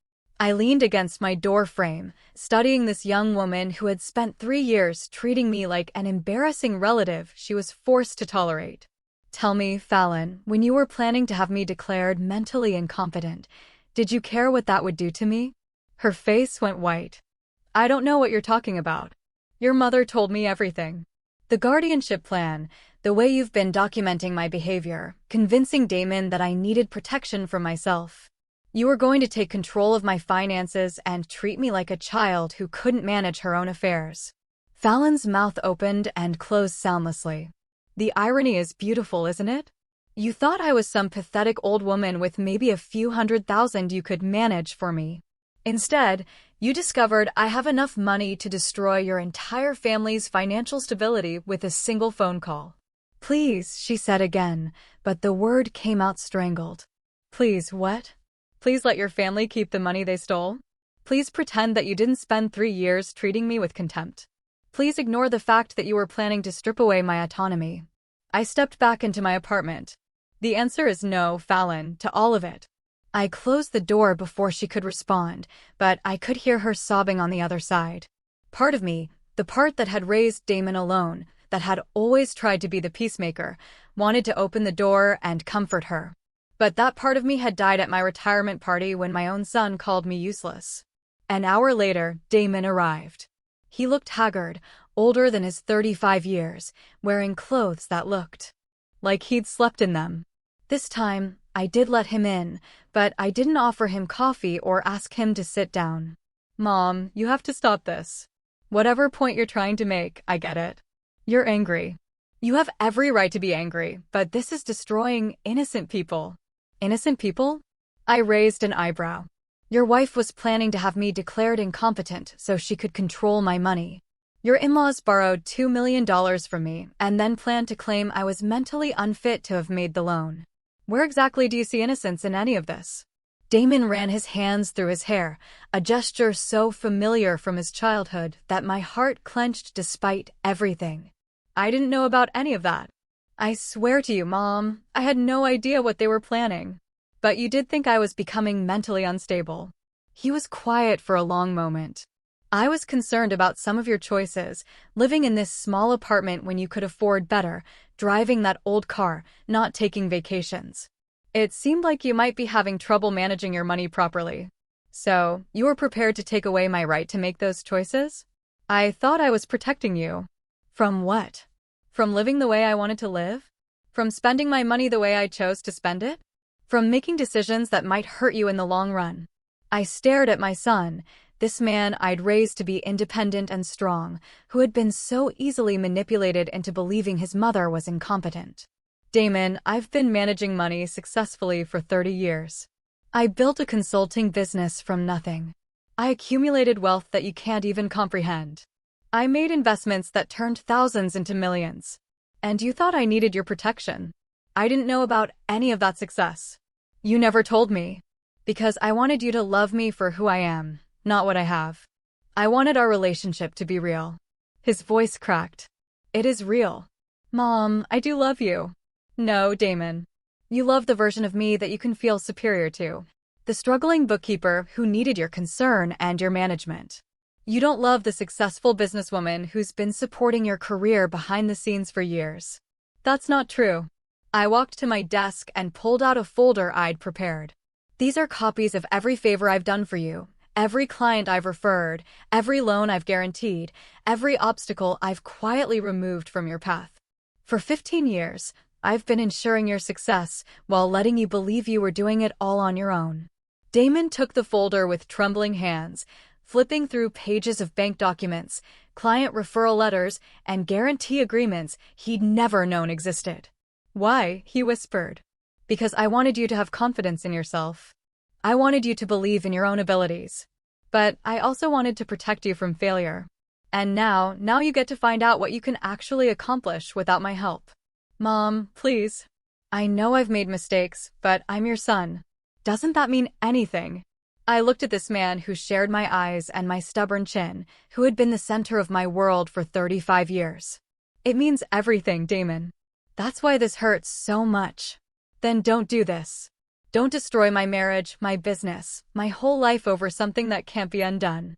I leaned against my door frame, studying this young woman who had spent 3 years treating me like an embarrassing relative she was forced to tolerate. Tell me, Fallon, when you were planning to have me declared mentally incompetent, did you care what that would do to me? Her face went white. I don't know what you're talking about. Your mother told me everything. The guardianship plan, the way you've been documenting my behavior, convincing Damon that I needed protection from myself. You were going to take control of my finances and treat me like a child who couldn't manage her own affairs. Fallon's mouth opened and closed soundlessly. The irony is beautiful, isn't it? You thought I was some pathetic old woman with maybe a few $100,000 you could manage for me. Instead, you discovered I have enough money to destroy your entire family's financial stability with a single phone call. Please, she said again, but the word came out strangled. Please what? Please let your family keep the money they stole? Please pretend that you didn't spend 3 years treating me with contempt. Please ignore the fact that you were planning to strip away my autonomy. I stepped back into my apartment. The answer is no, Fallon, to all of it. I closed the door before she could respond, but I could hear her sobbing on the other side. Part of me, the part that had raised Damon alone, that had always tried to be the peacemaker, wanted to open the door and comfort her. But that part of me had died at my retirement party when my own son called me useless. An hour later, Damon arrived. He looked haggard, older than his 35 years, wearing clothes that looked like he'd slept in them. This time, I did let him in, but I didn't offer him coffee or ask him to sit down. Mom, you have to stop this. Whatever point you're trying to make, I get it. You're angry. You have every right to be angry, but this is destroying innocent people. Innocent people? I raised an eyebrow. Your wife was planning to have me declared incompetent so she could control my money. Your in-laws borrowed $2 million from me and then planned to claim I was mentally unfit to have made the loan. Where exactly do you see innocence in any of this? Damon ran his hands through his hair, a gesture so familiar from his childhood that my heart clenched despite everything. I didn't know about any of that. I swear to you, Mom, I had no idea what they were planning. But you did think I was becoming mentally unstable. He was quiet for a long moment. I was concerned about some of your choices, living in this small apartment when you could afford better, driving that old car, not taking vacations. It seemed like you might be having trouble managing your money properly. So, you were prepared to take away my right to make those choices? I thought I was protecting you. From what? From living the way I wanted to live? From spending my money the way I chose to spend it? From making decisions that might hurt you in the long run? I stared at my son, this man I'd raised to be independent and strong, who had been so easily manipulated into believing his mother was incompetent. Damon, I've been managing money successfully for 30 years. I built a consulting business from nothing. I accumulated wealth that you can't even comprehend. I made investments that turned thousands into millions. And you thought I needed your protection. I didn't know about any of that success. You never told me. Because I wanted you to love me for who I am, not what I have. I wanted our relationship to be real. His voice cracked. It is real. Mom, I do love you. No, Damon. You love the version of me that you can feel superior to. The struggling bookkeeper who needed your concern and your management. You don't love the successful businesswoman who's been supporting your career behind the scenes for years. That's not true. I walked to my desk and pulled out a folder I'd prepared. These are copies of every favor I've done for you, every client I've referred, every loan I've guaranteed, every obstacle I've quietly removed from your path. For 15 years, I've been ensuring your success while letting you believe you were doing it all on your own. Damon took the folder with trembling hands, flipping through pages of bank documents, client referral letters, and guarantee agreements he'd never known existed. Why? He whispered. Because I wanted you to have confidence in yourself. I wanted you to believe in your own abilities. But I also wanted to protect you from failure. And now you get to find out what you can actually accomplish without my help. Mom, please. I know I've made mistakes, but I'm your son. Doesn't that mean anything? I looked at this man who shared my eyes and my stubborn chin, who had been the center of my world for 35 years. It means everything, Damon. That's why this hurts so much. Then don't do this. Don't destroy my marriage, my business, my whole life over something that can't be undone.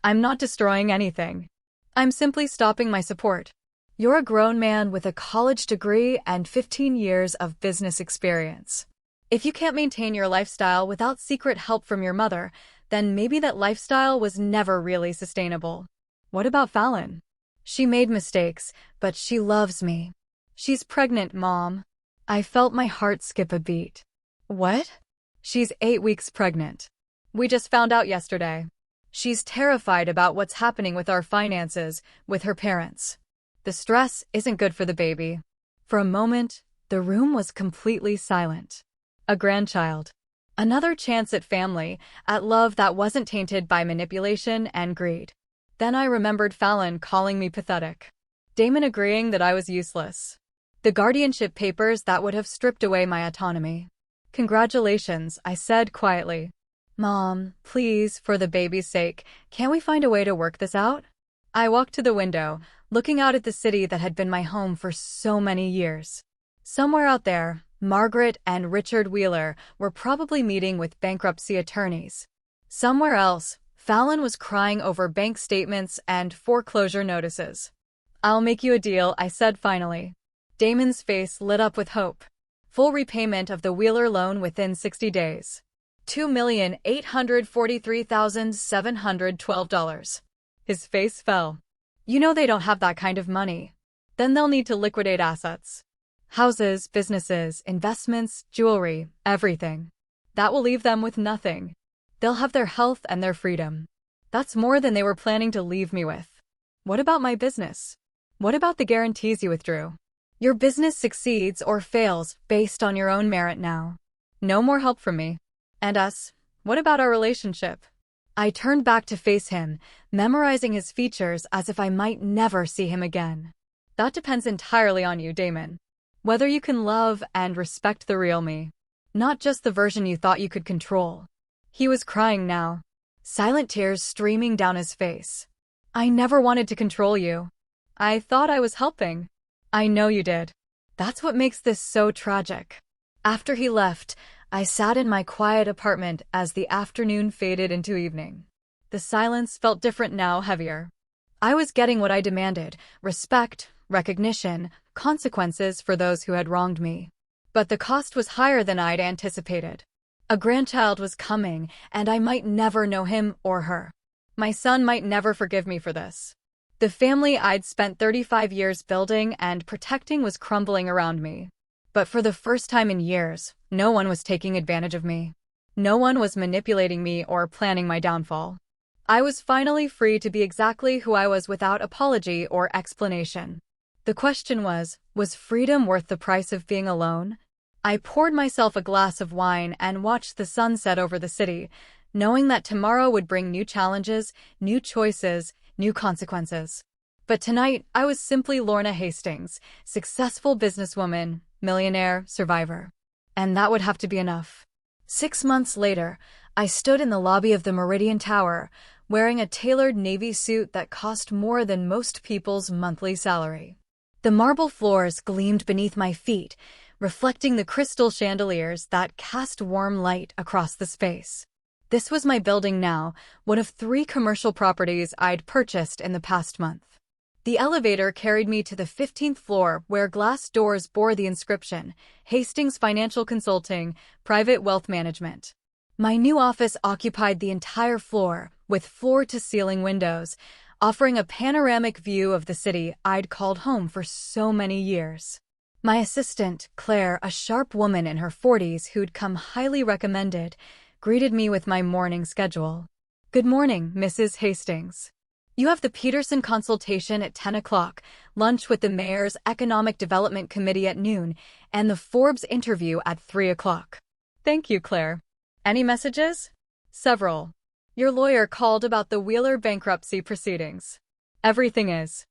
I'm not destroying anything. I'm simply stopping my support. You're a grown man with a college degree and 15 years of business experience. If you can't maintain your lifestyle without secret help from your mother, then maybe that lifestyle was never really sustainable. What about Fallon? She made mistakes, but she loves me. She's pregnant, Mom. I felt my heart skip a beat. What? She's 8 weeks pregnant. We just found out yesterday. She's terrified about what's happening with our finances, with her parents. The stress isn't good for the baby. For a moment, the room was completely silent. A grandchild. Another chance at family, at love that wasn't tainted by manipulation and greed. Then I remembered Fallon calling me pathetic. Damon agreeing that I was useless. The guardianship papers that would have stripped away my autonomy. Congratulations, I said quietly. Mom, please, for the baby's sake, can't we find a way to work this out? I walked to the window, looking out at the city that had been my home for so many years. Somewhere out there, Margaret and Richard Wheeler were probably meeting with bankruptcy attorneys. Somewhere else, Fallon was crying over bank statements and foreclosure notices. I'll make you a deal, I said finally. Damon's face lit up with hope. Full repayment of the Wheeler loan within 60 days. $2,843,712. His face fell. You know they don't have that kind of money. Then they'll need to liquidate assets. Houses, businesses, investments, jewelry, everything. That will leave them with nothing. They'll have their health and their freedom. That's more than they were planning to leave me with. What about my business? What about the guarantees you withdrew? Your business succeeds or fails based on your own merit now. No more help from me. And us? What about our relationship? I turned back to face him, memorizing his features as if I might never see him again. That depends entirely on you, Damon. Whether you can love and respect the real me. Not just the version you thought you could control. He was crying now. Silent tears streaming down his face. I never wanted to control you. I thought I was helping. I know you did. That's what makes this so tragic. After he left, I sat in my quiet apartment as the afternoon faded into evening. The silence felt different now, heavier. I was getting what I demanded: respect, recognition, consequences for those who had wronged me. But the cost was higher than I'd anticipated. A grandchild was coming, and I might never know him or her. My son might never forgive me for this. The family I'd spent 35 years building and protecting was crumbling around me. But for the first time in years, no one was taking advantage of me. No one was manipulating me or planning my downfall. I was finally free to be exactly who I was without apology or explanation. The question was freedom worth the price of being alone? I poured myself a glass of wine and watched the sun set over the city, knowing that tomorrow would bring new challenges, new choices, new consequences. But tonight, I was simply Lorna Hastings, successful businesswoman, millionaire, survivor. And that would have to be enough. 6 months later, I stood in the lobby of the Meridian Tower, wearing a tailored navy suit that cost more than most people's monthly salary. The marble floors gleamed beneath my feet, reflecting the crystal chandeliers that cast warm light across the space. This was my building now, one of 3 commercial properties I'd purchased in the past month. The elevator carried me to the 15th floor, where glass doors bore the inscription, Hastings Financial Consulting, Private Wealth Management. My new office occupied the entire floor, with floor-to-ceiling windows, offering a panoramic view of the city I'd called home for so many years. My assistant, Claire, a sharp woman in her 40s who'd come highly recommended, greeted me with my morning schedule. "Good morning, Mrs. Hastings." You have the Peterson consultation at 10 o'clock, lunch with the mayor's Economic Development Committee at noon, and the Forbes interview at 3 o'clock. Thank you, Claire. Any messages? Several. Your lawyer called about the Wheeler bankruptcy proceedings. Everything is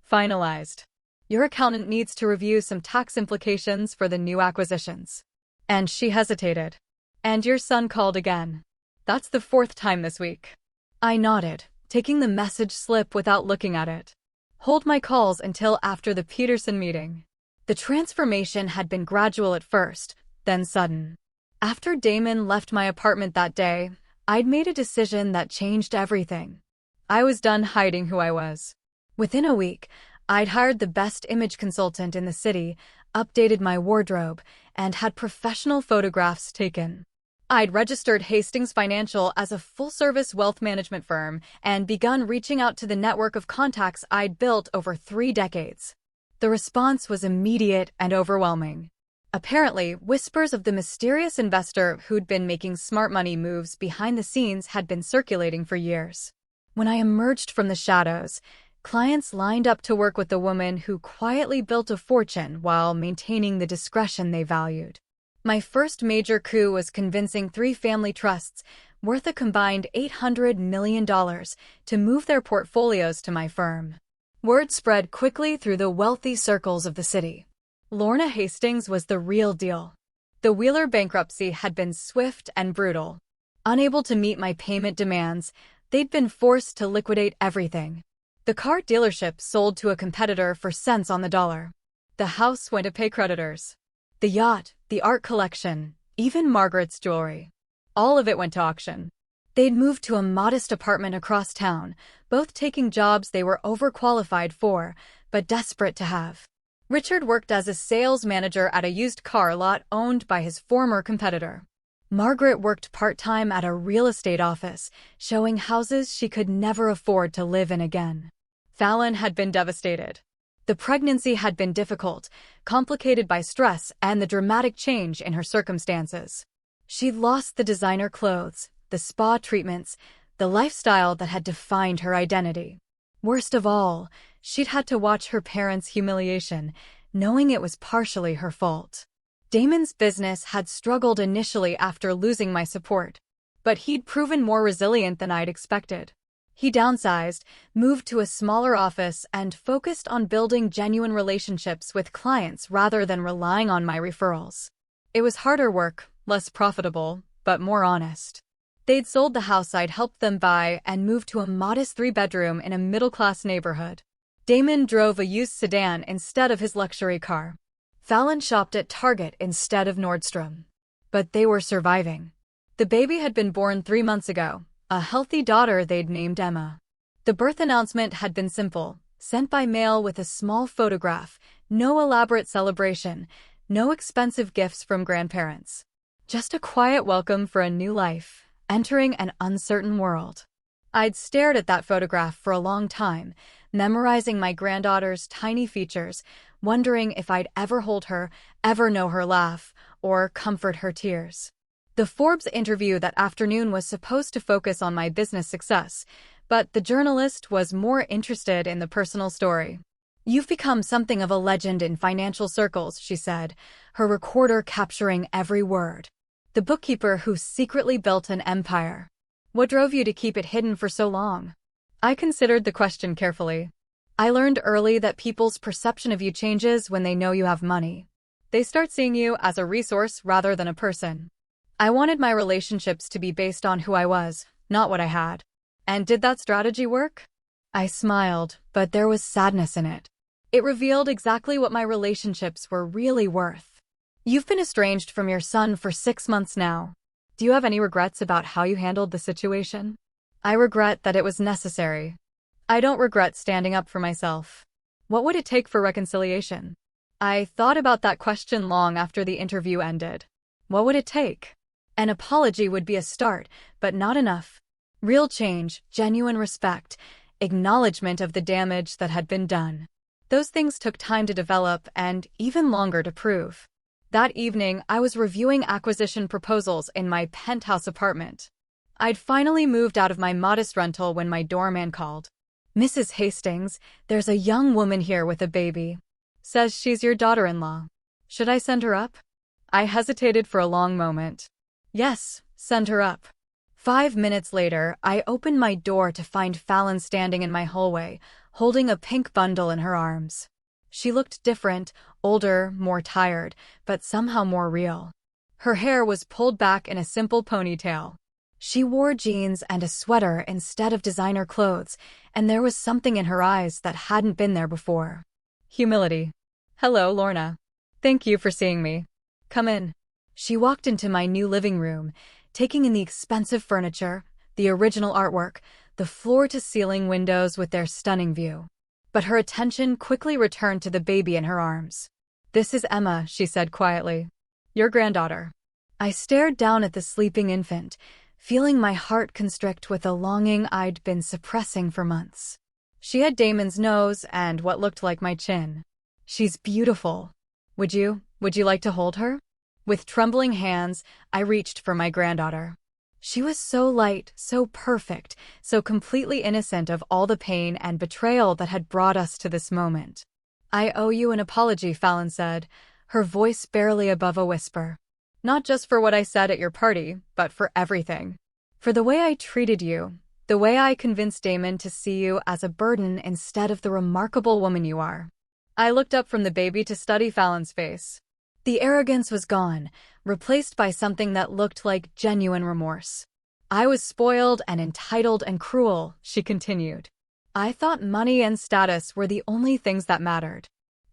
finalized. Your accountant needs to review some tax implications for the new acquisitions. And she hesitated. And your son called again. That's the 4th time this week. I nodded, taking the message slip without looking at it. Hold my calls until after the Peterson meeting. The transformation had been gradual at first, then sudden. After Damon left my apartment that day, I'd made a decision that changed everything. I was done hiding who I was. Within a week, I'd hired the best image consultant in the city, updated my wardrobe, and had professional photographs taken. I'd registered Hastings Financial as a full-service wealth management firm and begun reaching out to the network of contacts I'd built over 3 decades. The response was immediate and overwhelming. Apparently, whispers of the mysterious investor who'd been making smart money moves behind the scenes had been circulating for years. When I emerged from the shadows, clients lined up to work with the woman who quietly built a fortune while maintaining the discretion they valued. My first major coup was convincing 3 family trusts, worth a combined $800 million, to move their portfolios to my firm. Word spread quickly through the wealthy circles of the city. Lorna Hastings was the real deal. The Wheeler bankruptcy had been swift and brutal. Unable to meet my payment demands, they'd been forced to liquidate everything. The car dealership sold to a competitor for cents on the dollar. The house went to pay creditors. The yacht, the art collection, even Margaret's jewelry. All of it went to auction. They'd moved to a modest apartment across town, both taking jobs they were overqualified for, but desperate to have. Richard worked as a sales manager at a used car lot owned by his former competitor. Margaret worked part-time at a real estate office, showing houses she could never afford to live in again. Fallon had been devastated. The pregnancy had been difficult, complicated by stress and the dramatic change in her circumstances. She'd lost the designer clothes, the spa treatments, the lifestyle that had defined her identity. Worst of all, she'd had to watch her parents' humiliation, knowing it was partially her fault. Damon's business had struggled initially after losing my support, but he'd proven more resilient than I'd expected. He downsized, moved to a smaller office, and focused on building genuine relationships with clients rather than relying on my referrals. It was harder work, less profitable, but more honest. They'd sold the house I'd helped them buy and moved to a modest 3-bedroom in a middle-class neighborhood. Damon drove a used sedan instead of his luxury car. Fallon shopped at Target instead of Nordstrom. But they were surviving. The baby had been born 3 months ago, a healthy daughter they'd named Emma. The birth announcement had been simple, sent by mail with a small photograph, no elaborate celebration, no expensive gifts from grandparents. Just a quiet welcome for a new life, entering an uncertain world. I'd stared at that photograph for a long time, memorizing my granddaughter's tiny features, wondering if I'd ever hold her, ever know her laugh, or comfort her tears. The Forbes interview that afternoon was supposed to focus on my business success, but the journalist was more interested in the personal story. "You've become something of a legend in financial circles," she said, her recorder capturing every word. "The bookkeeper who secretly built an empire. What drove you to keep it hidden for so long?" I considered the question carefully. "I learned early that people's perception of you changes when they know you have money. They start seeing you as a resource rather than a person. I wanted my relationships to be based on who I was, not what I had. And did that strategy work?" I smiled, but there was sadness in it. It revealed exactly what my relationships were really worth. "You've been estranged from your son for 6 months now. Do you have any regrets about how you handled the situation?" "I regret that it was necessary. I don't regret standing up for myself." "What would it take for reconciliation?" I thought about that question long after the interview ended. What would it take? An apology would be a start, but not enough. Real change, genuine respect, acknowledgement of the damage that had been done. Those things took time to develop and even longer to prove. That evening, I was reviewing acquisition proposals in my penthouse apartment. I'd finally moved out of my modest rental when my doorman called. "Mrs. Hastings, there's a young woman here with a baby. Says she's your daughter-in-law. Should I send her up?" I hesitated for a long moment. "Yes, send her up." 5 minutes later, I opened my door to find Fallon standing in my hallway, holding a pink bundle in her arms. She looked different, older, more tired, but somehow more real. Her hair was pulled back in a simple ponytail. She wore jeans and a sweater instead of designer clothes, and there was something in her eyes that hadn't been there before. Humility. "Hello, Lorna. Thank you for seeing me. Come in." She walked into my new living room, taking in the expensive furniture, the original artwork, the floor-to-ceiling windows with their stunning view. But her attention quickly returned to the baby in her arms. "This is Emma," she said quietly. "Your granddaughter." I stared down at the sleeping infant, feeling my heart constrict with a longing I'd been suppressing for months. She had Damon's nose and what looked like my chin. "She's beautiful. Would you like to hold her?" With trembling hands, I reached for my granddaughter. She was so light, so perfect, so completely innocent of all the pain and betrayal that had brought us to this moment. "I owe you an apology," Fallon said, her voice barely above a whisper. "Not just for what I said at your party, but for everything. For the way I treated you, the way I convinced Damon to see you as a burden instead of the remarkable woman you are." I looked up from the baby to study Fallon's face. The arrogance was gone, replaced by something that looked like genuine remorse. "I was spoiled and entitled and cruel," she continued. "I thought money and status were the only things that mattered.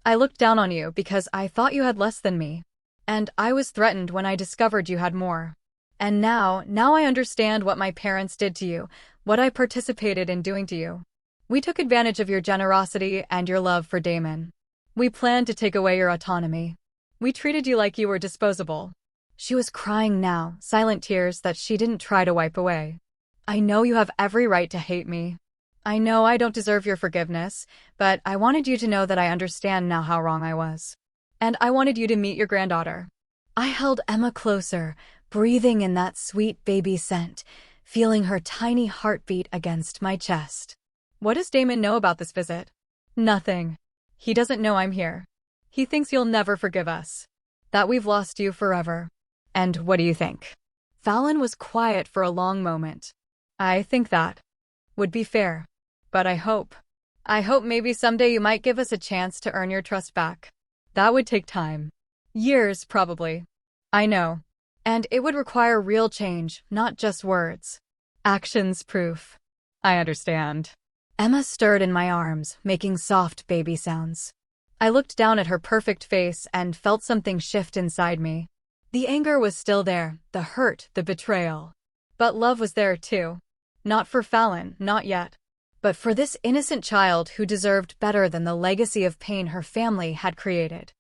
I looked down on you because I thought you had less than me. And I was threatened when I discovered you had more. And now I understand what my parents did to you, what I participated in doing to you. We took advantage of your generosity and your love for Damon. We planned to take away your autonomy. We treated you like you were disposable." She was crying now, silent tears that she didn't try to wipe away. "I know you have every right to hate me. I know I don't deserve your forgiveness, but I wanted you to know that I understand now how wrong I was. And I wanted you to meet your granddaughter." I held Emma closer, breathing in that sweet baby scent, feeling her tiny heartbeat against my chest. "What does Damon know about this visit?" "Nothing. He doesn't know I'm here. He thinks you'll never forgive us. That we've lost you forever. And what do you think?" Fallon was quiet for a long moment. "I think that would be fair. But I hope maybe someday you might give us a chance to earn your trust back. That would take time. Years, probably. I know. And it would require real change, not just words. Actions proof." "I understand." Emma stirred in my arms, making soft baby sounds. I looked down at her perfect face and felt something shift inside me. The anger was still there, the hurt, the betrayal. But love was there too. Not for Fallon, not yet. But for this innocent child who deserved better than the legacy of pain her family had created.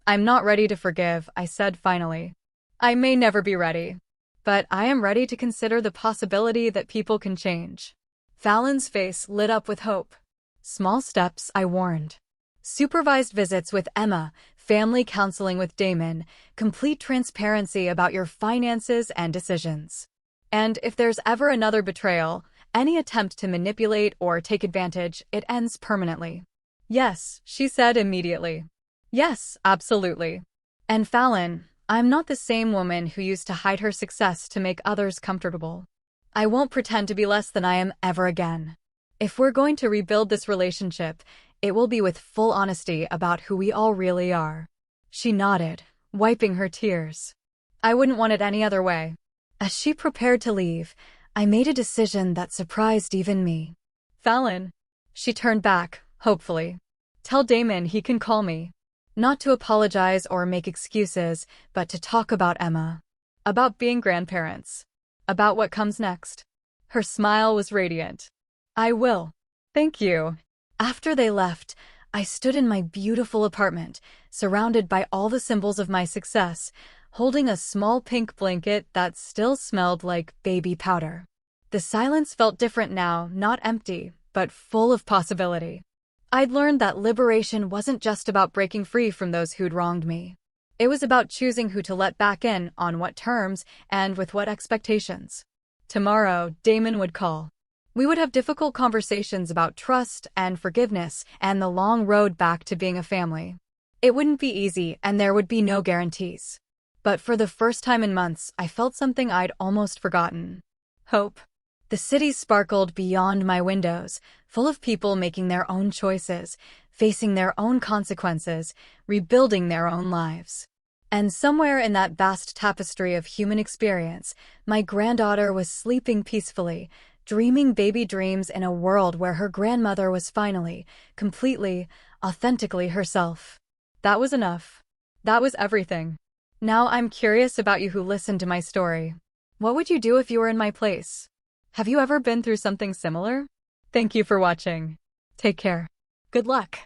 "I'm not ready to forgive," I said finally. "I may never be ready. But I am ready to consider the possibility that people can change." Fallon's face lit up with hope. "Small steps," I warned. "Supervised visits with Emma, family counseling with Damon, complete transparency about your finances and decisions. And if there's ever another betrayal, any attempt to manipulate or take advantage, it ends permanently." "Yes," she said immediately. "Yes, absolutely. And Fallon, I'm not the same woman who used to hide her success to make others comfortable. I won't pretend to be less than I am ever again. If we're going to rebuild this relationship, it will be with full honesty about who we all really are." She nodded, wiping her tears. "I wouldn't want it any other way." As she prepared to leave, I made a decision that surprised even me. "Fallon." She turned back, hopefully. "Tell Damon he can call me. Not to apologize or make excuses, but to talk about Emma. About being grandparents. About what comes next." Her smile was radiant. "I will. Thank you." After they left, I stood in my beautiful apartment, surrounded by all the symbols of my success, holding a small pink blanket that still smelled like baby powder. The silence felt different now, not empty, but full of possibility. I'd learned that liberation wasn't just about breaking free from those who'd wronged me. It was about choosing who to let back in, on what terms, and with what expectations. Tomorrow, Damon would call. We would have difficult conversations about trust and forgiveness and the long road back to being a family. It wouldn't be easy, and there would be no guarantees. But for the first time in months, I felt something I'd almost forgotten. Hope. The city sparkled beyond my windows, full of people making their own choices, facing their own consequences, rebuilding their own lives. And somewhere in that vast tapestry of human experience, my granddaughter was sleeping peacefully, dreaming baby dreams in a world where her grandmother was finally, completely, authentically herself. That was enough. That was everything. Now I'm curious about you who listened to my story. What would you do if you were in my place? Have you ever been through something similar? Thank you for watching. Take care. Good luck.